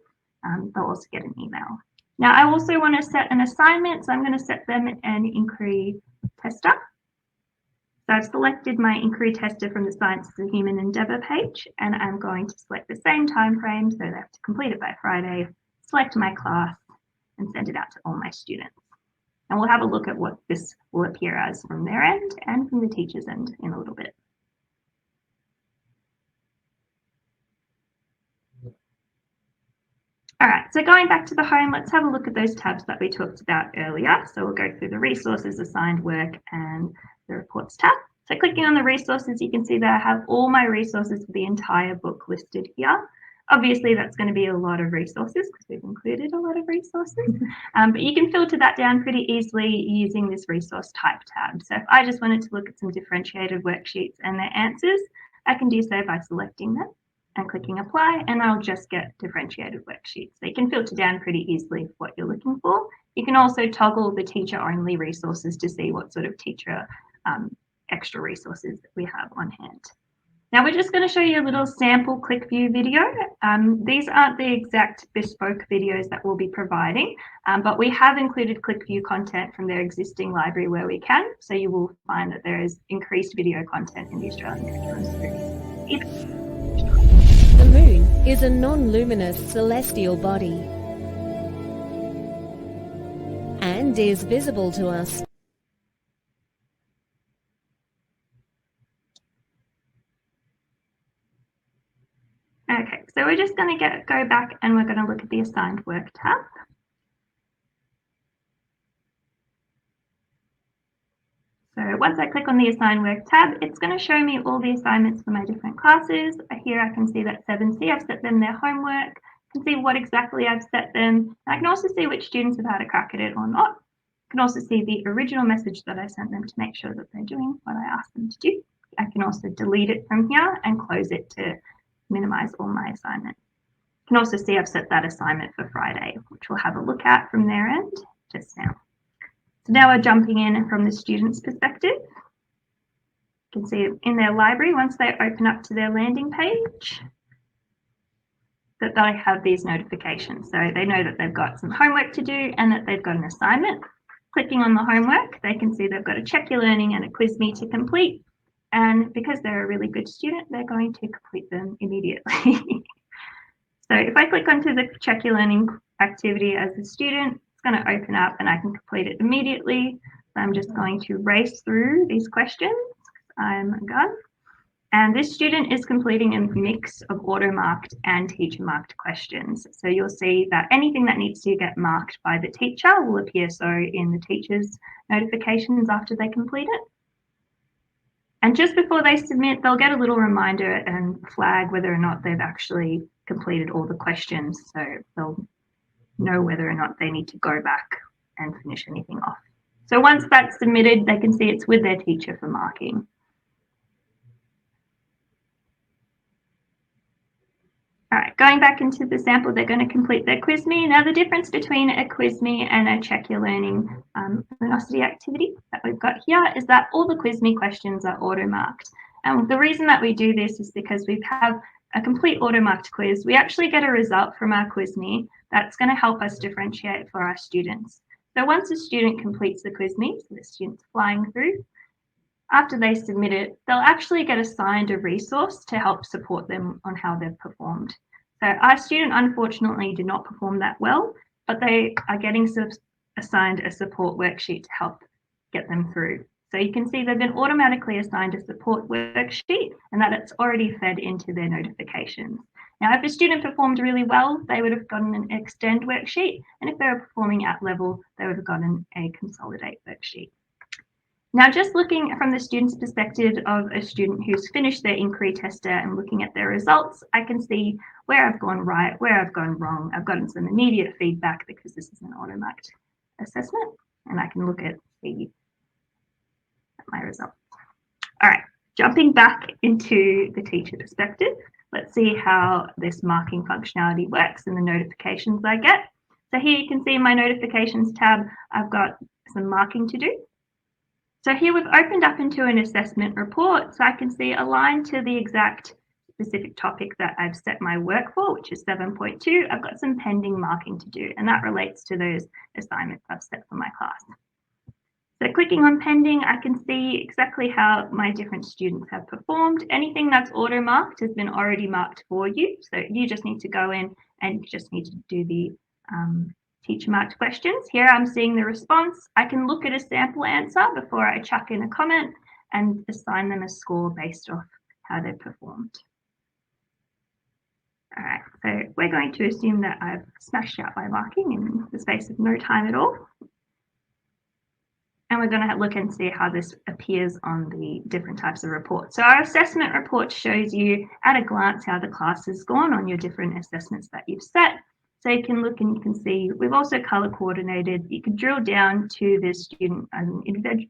They'll also get an email. Now, I also want to set an assignment. So I'm going to set them an inquiry tester. So I've selected my inquiry tester from the Science as a Human Endeavour page, and I'm going to select the same time frame. So they have to complete it by Friday, select my class, and send it out to all my students. And we'll have a look at what this will appear as from their end and from the teacher's end in a little bit. All right, so going back to the home, let's have a look at those tabs that we talked about earlier. So we'll go through the resources, assigned work, and the reports tab. So clicking on the resources, you can see that I have all my resources for the entire book listed here. Obviously, that's going to be a lot of resources because we've included a lot of resources, but you can filter that down pretty easily using this resource type tab. So if I just wanted to look at some differentiated worksheets and their answers, I can do so by selecting them and clicking apply, and I'll just get differentiated worksheets. So you can filter down pretty easily for what you're looking for. You can also toggle the teacher only resources to see what sort of teacher extra resources that we have on hand. Now we're just going to show you a little sample ClickView video. These aren't the exact bespoke videos that we'll be providing, but we have included ClickView content from their existing library where we can. So you will find that there is increased video content in the Australian Curriculum Series. The moon is a non-luminous celestial body and is visible to us. Okay, so we're just going to go back and we're going to look at the assigned work tab. So once I click on the assigned work tab, it's going to show me all the assignments for my different classes. Here I can see that 7C, I've set them their homework. I can see what exactly I've set them. And I can also see which students have had a crack at it or not. I can also see the original message that I sent them to make sure that they're doing what I asked them to do. I can also delete it from here and close it to minimize all my assignments. You can also see I've set that assignment for Friday, which we'll have a look at from their end just now. So now we're jumping in from the student's perspective. You can see in their library, once they open up to their landing page, that they have these notifications. So they know that they've got some homework to do and that they've got an assignment. Clicking on the homework, they can see they've got a Check Your Learning and a Quiz Me to complete. And because they're a really good student, they're going to complete them immediately. So if I click onto the Check Your Learning activity as a student, it's going to open up and I can complete it immediately. So I'm just going to race through these questions. I'm done. And this student is completing a mix of auto-marked and teacher-marked questions. So you'll see that anything that needs to get marked by the teacher will appear so in the teacher's notifications after they complete it. And just before they submit, they'll get a little reminder and flag whether or not they've actually completed all the questions. So they'll know whether or not they need to go back and finish anything off. So once that's submitted, they can see it's with their teacher for marking. All right, going back into the sample, they're going to complete their Quiz Me. Now, the difference between a Quiz Me and a Check Your Learning Luminosity activity that we've got here is that all the Quiz Me questions are auto-marked. And the reason that we do this is because we have a complete auto-marked quiz. We actually get a result from our Quiz Me that's going to help us differentiate for our students. So once a student completes the Quiz Me, so the student's flying through, after they submit it, they'll actually get assigned a resource to help support them on how they've performed. So our student unfortunately did not perform that well, but they are getting assigned a support worksheet to help get them through. So you can see they've been automatically assigned a support worksheet and that it's already fed into their notifications. Now, if a student performed really well, they would have gotten an extend worksheet. And if they were performing at level, they would have gotten a consolidate worksheet. Now, just looking from the student's perspective of a student who's finished their inquiry tester and looking at their results, I can see where I've gone right, where I've gone wrong. I've gotten some immediate feedback because this is an auto-marked assessment, and I can look at my results. All right, jumping back into the teacher perspective. let's see how this marking functionality works and the notifications I get. So here you can see in my notifications tab, I've got some marking to do. So here we've opened up into an assessment report, so I can see aligned to the exact specific topic that I've set my work for, which is 7.2, I've got some pending marking to do, and that relates to those assignments I've set for my class. So clicking on pending, I can see exactly how my different students have performed. Anything that's auto marked has been already marked for you. So you just need to go in and you just need to do the teacher marked questions. Here I'm seeing the response. I can look at a sample answer before I chuck in a comment and assign them a score based off how they've performed. All right, so we're going to assume that I've smashed out my marking in the space of no time at all. And we're going to look and see how this appears on the different types of reports. So our assessment report shows you at a glance how the class has gone on your different assessments that you've set. So you can look and you can see we've also color coordinated. You can drill down to the student at an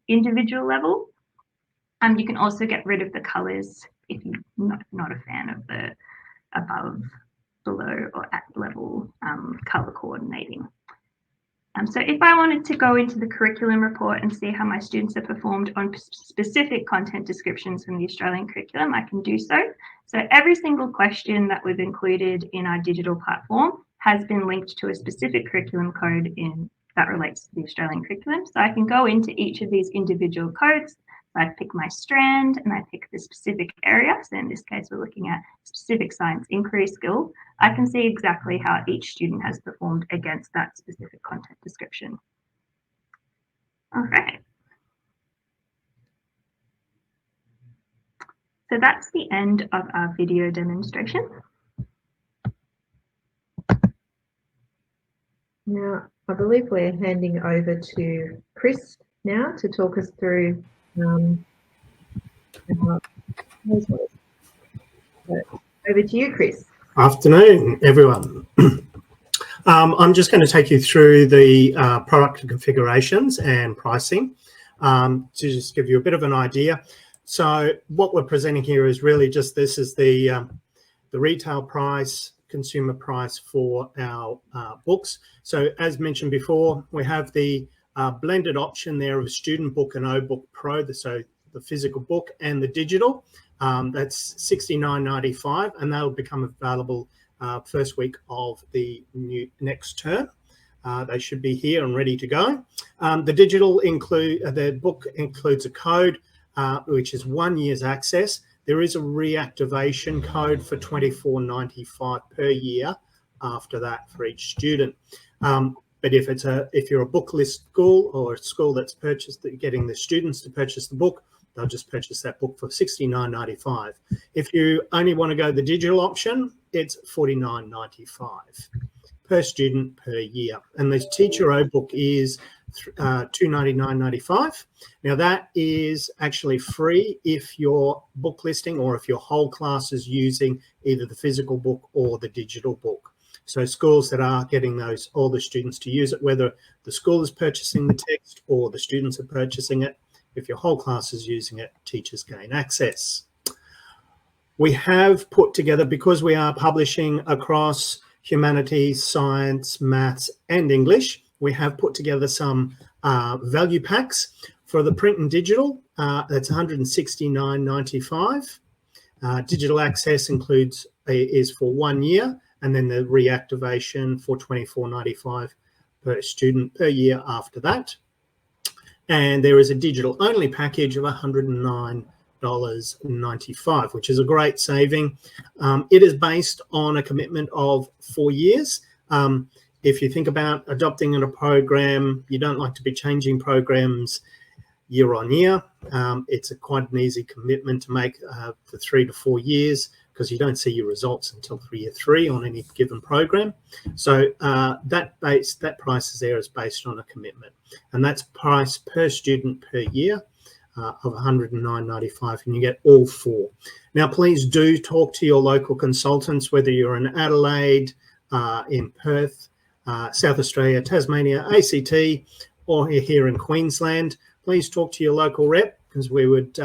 individual level. You can also get rid of the colors if you're not a fan of the above, below, or at level color coordinating. So if I wanted to go into the curriculum report and see how my students have performed on specific content descriptions from the Australian curriculum, I can do so. So every single question that we've included in our digital platform has been linked to a specific curriculum code that relates to the Australian curriculum. So I can go into each of these individual codes. So I pick my strand and I pick the specific area. So in this case, we're looking at specific science inquiry skill. I can see exactly how each student has performed against that specific content description. All right. So that's the end of our video demonstration. Now, I believe we're handing over to Chris now to talk us through over to you, Chris. Afternoon, everyone. I'm just going to take you through the product configurations and pricing to just give you a bit of an idea. So what we're presenting here is really just this is the retail price, consumer price for our books. So as mentioned before, we have the blended option there of Student Book and O-Book Pro, so the physical book and the digital. That's $69.95, and that'll become available first week of the next term. They should be here and ready to go. The book includes a code which is 1 year's access. There is a reactivation code for $24.95 per year after that for each student. But if you're a book list school or a school that's getting the students to purchase the book, they'll just purchase that book for $69.95. If you only want to go the digital option, it's $49.95 per student per year. And the teacher O-book is $299.95. Now that is actually free if your book listing or if your whole class is using either the physical book or the digital book. So schools that are getting all the students to use it, whether the school is purchasing the text or the students are purchasing it, if your whole class is using it, teachers gain access. We have put together, because we are publishing across humanities, science, maths, and English, we have put together some value packs for the print and digital. That's $169.95. Digital access is for 1 year, and then the reactivation for $24.95 per student per year after that. And there is a digital only package of $109.95, which is a great saving. It is based on a commitment of 4 years. If you think about adopting in a program, you don't like to be changing programs year on year. It's quite an easy commitment to make for 3 to 4 years, because you don't see your results until year 3 on any given program. So that price is based on a commitment, and that's price per student per year of $109.95, and you get all 4. Now, please do talk to your local consultants, whether you're in Adelaide, in Perth, South Australia, Tasmania, ACT, or here in Queensland. Please talk to your local rep, because we would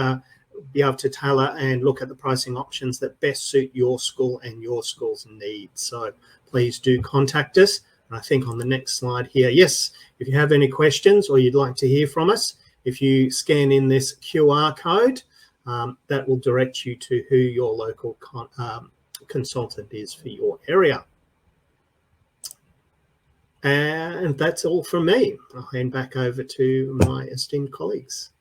be able to tailor and look at the pricing options that best suit your school and your school's needs. So please do contact us. And I think on the next slide here, yes, if you have any questions or you'd like to hear from us, if you scan in this QR code, that will direct you to who your local consultant is for your area. And that's all from me. I'll hand back over to my esteemed colleagues.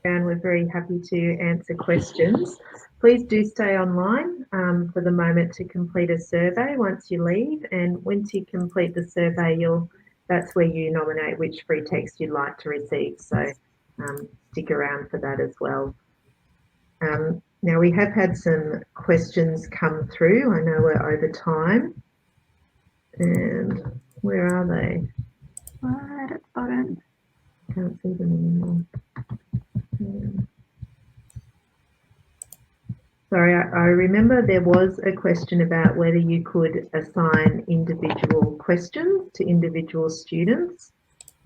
And we're very happy to answer questions. Please do stay online for the moment to complete a survey once you leave. And once you complete the survey, that's where you nominate which free text you'd like to receive. So stick around for that as well. Now we have had some questions come through. I know we're over time. And where are they? Right at the bottom. Can't see them anymore. Sorry, I remember there was a question about whether you could assign individual questions to individual students.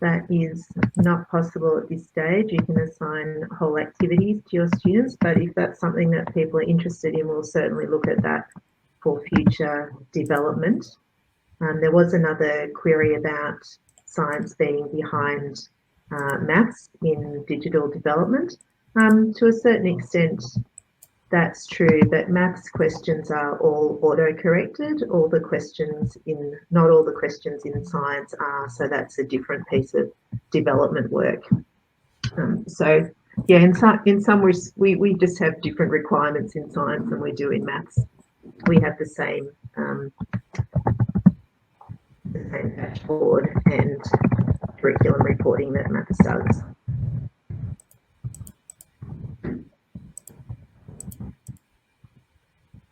That is not possible at this stage. You can assign whole activities to your students, but if that's something that people are interested in, we'll certainly look at that for future development. There was another query about science being behind maths in digital development. To a certain extent, that's true, but maths questions are all auto-corrected. Not all the questions in science are, so that's a different piece of development work. So yeah, in some ways, we just have different requirements in science than we do in maths. We have the same dashboard and curriculum reporting that maths does.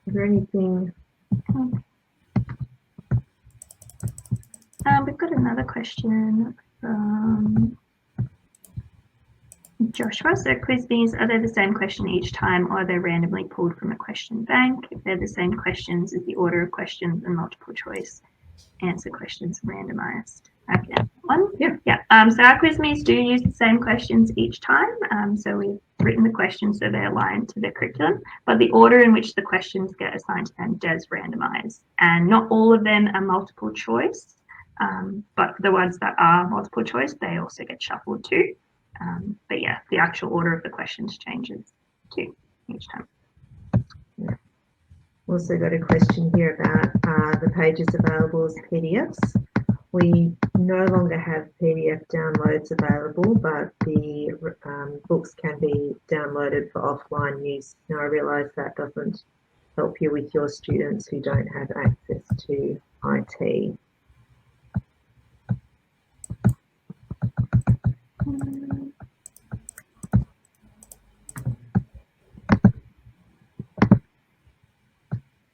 Is there anything? We've got another question from Joshua. So quiz bees, are they the same question each time, or are they randomly pulled from a question bank? If they're the same questions, is the order of questions and multiple choice answer questions randomized? Okay, one. Yeah. So our QuizMes do use the same questions each time. So we've written the questions so they align to the curriculum, but the order in which the questions get assigned to them does randomize. And not all of them are multiple choice, but the ones that are multiple choice, they also get shuffled too. But yeah, the actual order of the questions changes too each time. Yeah. Also got a question here about the pages available as PDFs. We no longer have PDF downloads available, but the books can be downloaded for offline use. Now I realise that doesn't help you with your students who don't have access to IT.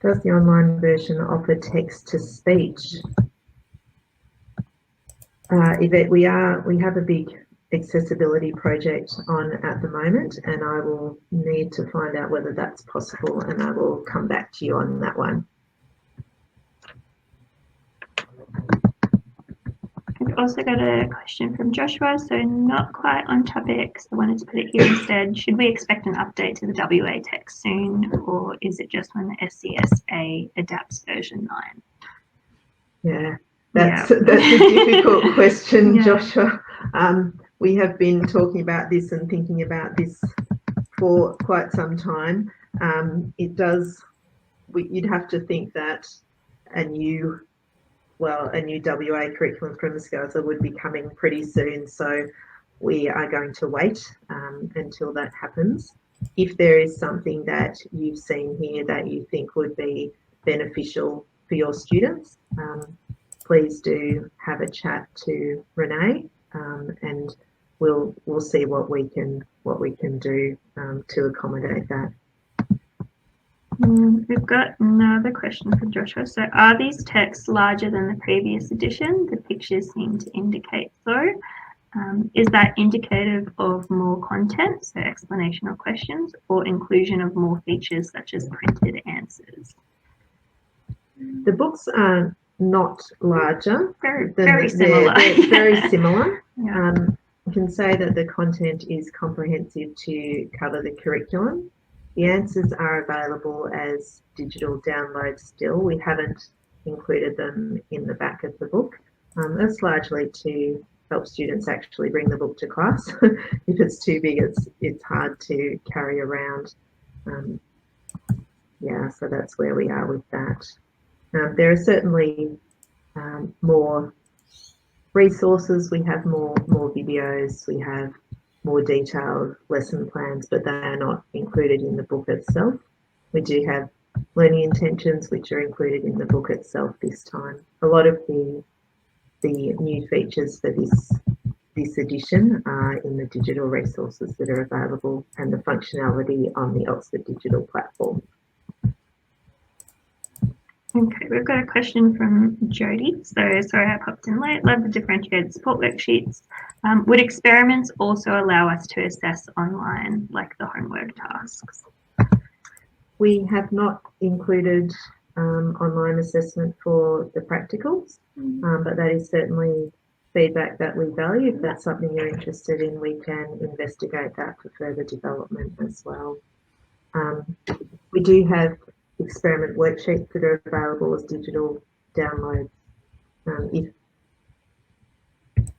Does the online version offer text to speech? Yvette, we have a big accessibility project on at the moment, and I will need to find out whether that's possible, and I will come back to you on that one. We've also got a question from Joshua, so not quite on topic, so I wanted to put it here instead. Should we expect an update to the WA text soon, or is it just when the SCSA adapts version 9? Yeah. That's a difficult question, yeah. Joshua. We have been talking about this and thinking about this for quite some time. You'd have to think that a new WA curriculum from SCSA would be coming pretty soon. So we are going to wait until that happens. If there is something that you've seen here that you think would be beneficial for your students, please do have a chat to Renee, and we'll see what we can do to accommodate that. We've got another question from Joshua. So, are these texts larger than the previous edition? The pictures seem to indicate so. Is that indicative of more content, so explanation or questions, or inclusion of more features such as printed answers? The books are not larger. Very, than very the- similar. They're very similar. Yeah. I can say that the content is comprehensive to cover the curriculum. The answers are available as digital downloads still. We haven't included them in the back of the book. That's largely to help students actually bring the book to class. If it's too big, it's hard to carry around. Yeah, so that's where we are with that. There are certainly more resources. We have more videos. We have more detailed lesson plans, but they are not included in the book itself. We do have learning intentions, which are included in the book itself this time. A lot of the new features for this edition are in the digital resources that are available and the functionality on the Oxford Digital platform. Okay, we've got a question from Jody. So sorry I popped in late. Love the differentiated support worksheets. Would experiments also allow us to assess online, like the homework tasks? We have not included online assessment for the practicals, but that is certainly feedback that we value. If that's something you're interested in, we can investigate that for further development as well. We do have experiment worksheets that are available as digital downloads. If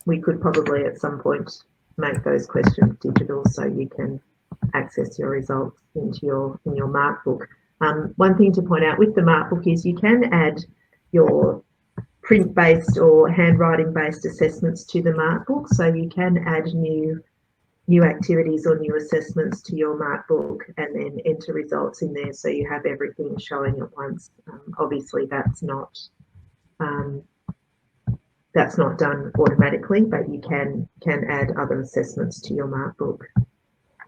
we could probably at some point make those questions digital so you can access your results into your mark book. One thing to point out with the mark book is you can add your print-based or handwriting-based assessments to the mark book, so you can add new activities or new assessments to your mark book and then enter results in there so you have everything showing at once. Obviously that's not done automatically, but you can add other assessments to your mark book.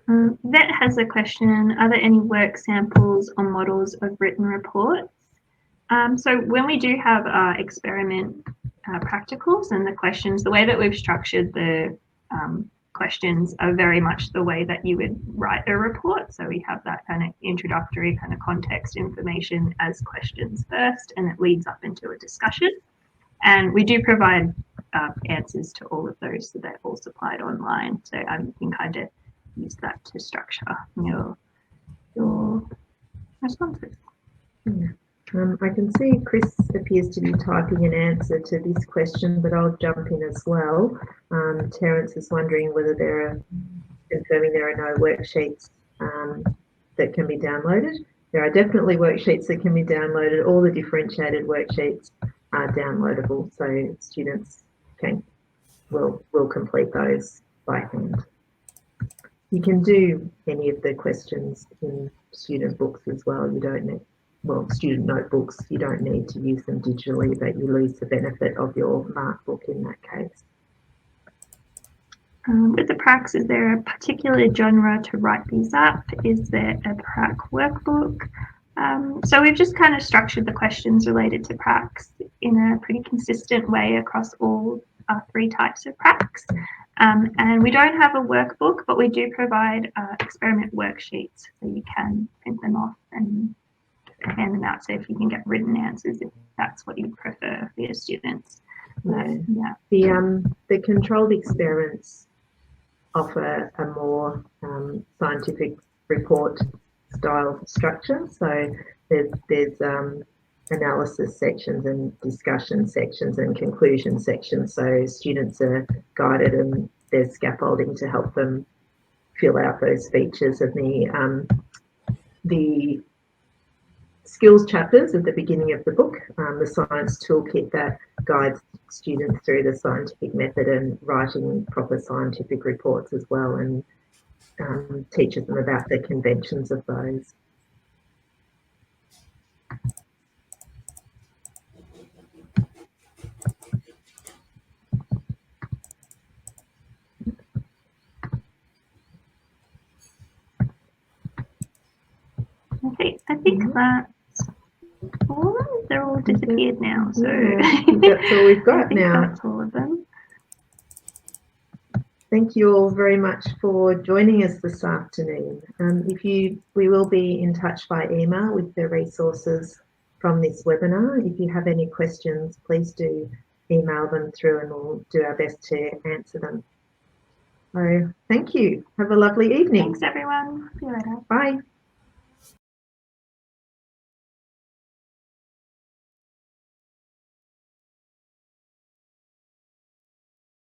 Vet has a question. Are there any work samples or models of written reports? So when we do have our experiment practicals and the questions, the way that we've structured the questions are very much the way that you would write a report. So we have that kind of introductory kind of context information as questions first, and it leads up into a discussion. And we do provide answers to all of those, so they're all supplied online. So you can kind of use that to structure your responses. Yeah. I can see Chris appears to be typing an answer to this question, but I'll jump in as well. Terence is wondering whether confirming there are no worksheets that can be downloaded. There are definitely worksheets that can be downloaded. All the differentiated worksheets are downloadable, so students will complete those by hand. You can do any of the questions in student books as well. You don't need, student notebooks, you don't need to use them digitally, but you lose the benefit of your mark book in that case. With the pracs, is there a particular genre to write these up? Is there a prac workbook? So we've just kind of structured the questions related to pracs in a pretty consistent way across all our 3 types of pracs. And we don't have a workbook, but we do provide experiment worksheets, so you can print them off and hand them out, so if you can get written answers if that's what you prefer for your students. Yeah. The controlled experiments offer a more scientific report style structure. So there's analysis sections and discussion sections and conclusion sections. So students are guided and there's scaffolding to help them fill out those features, of the skills chapters at the beginning of the book, the science toolkit that guides students through the scientific method and writing proper scientific reports as well, and teaches them about the conventions of those. Okay, I think that's all. They're all disappeared now, so Yeah, that's all we've got now. That's all of them. Thank you all very much for joining us this afternoon. We will be in touch by email with the resources from this webinar. If you have any questions, please do email them through and we'll do our best to answer them. So thank you. Have a lovely evening. Thanks, everyone. See you later. Bye.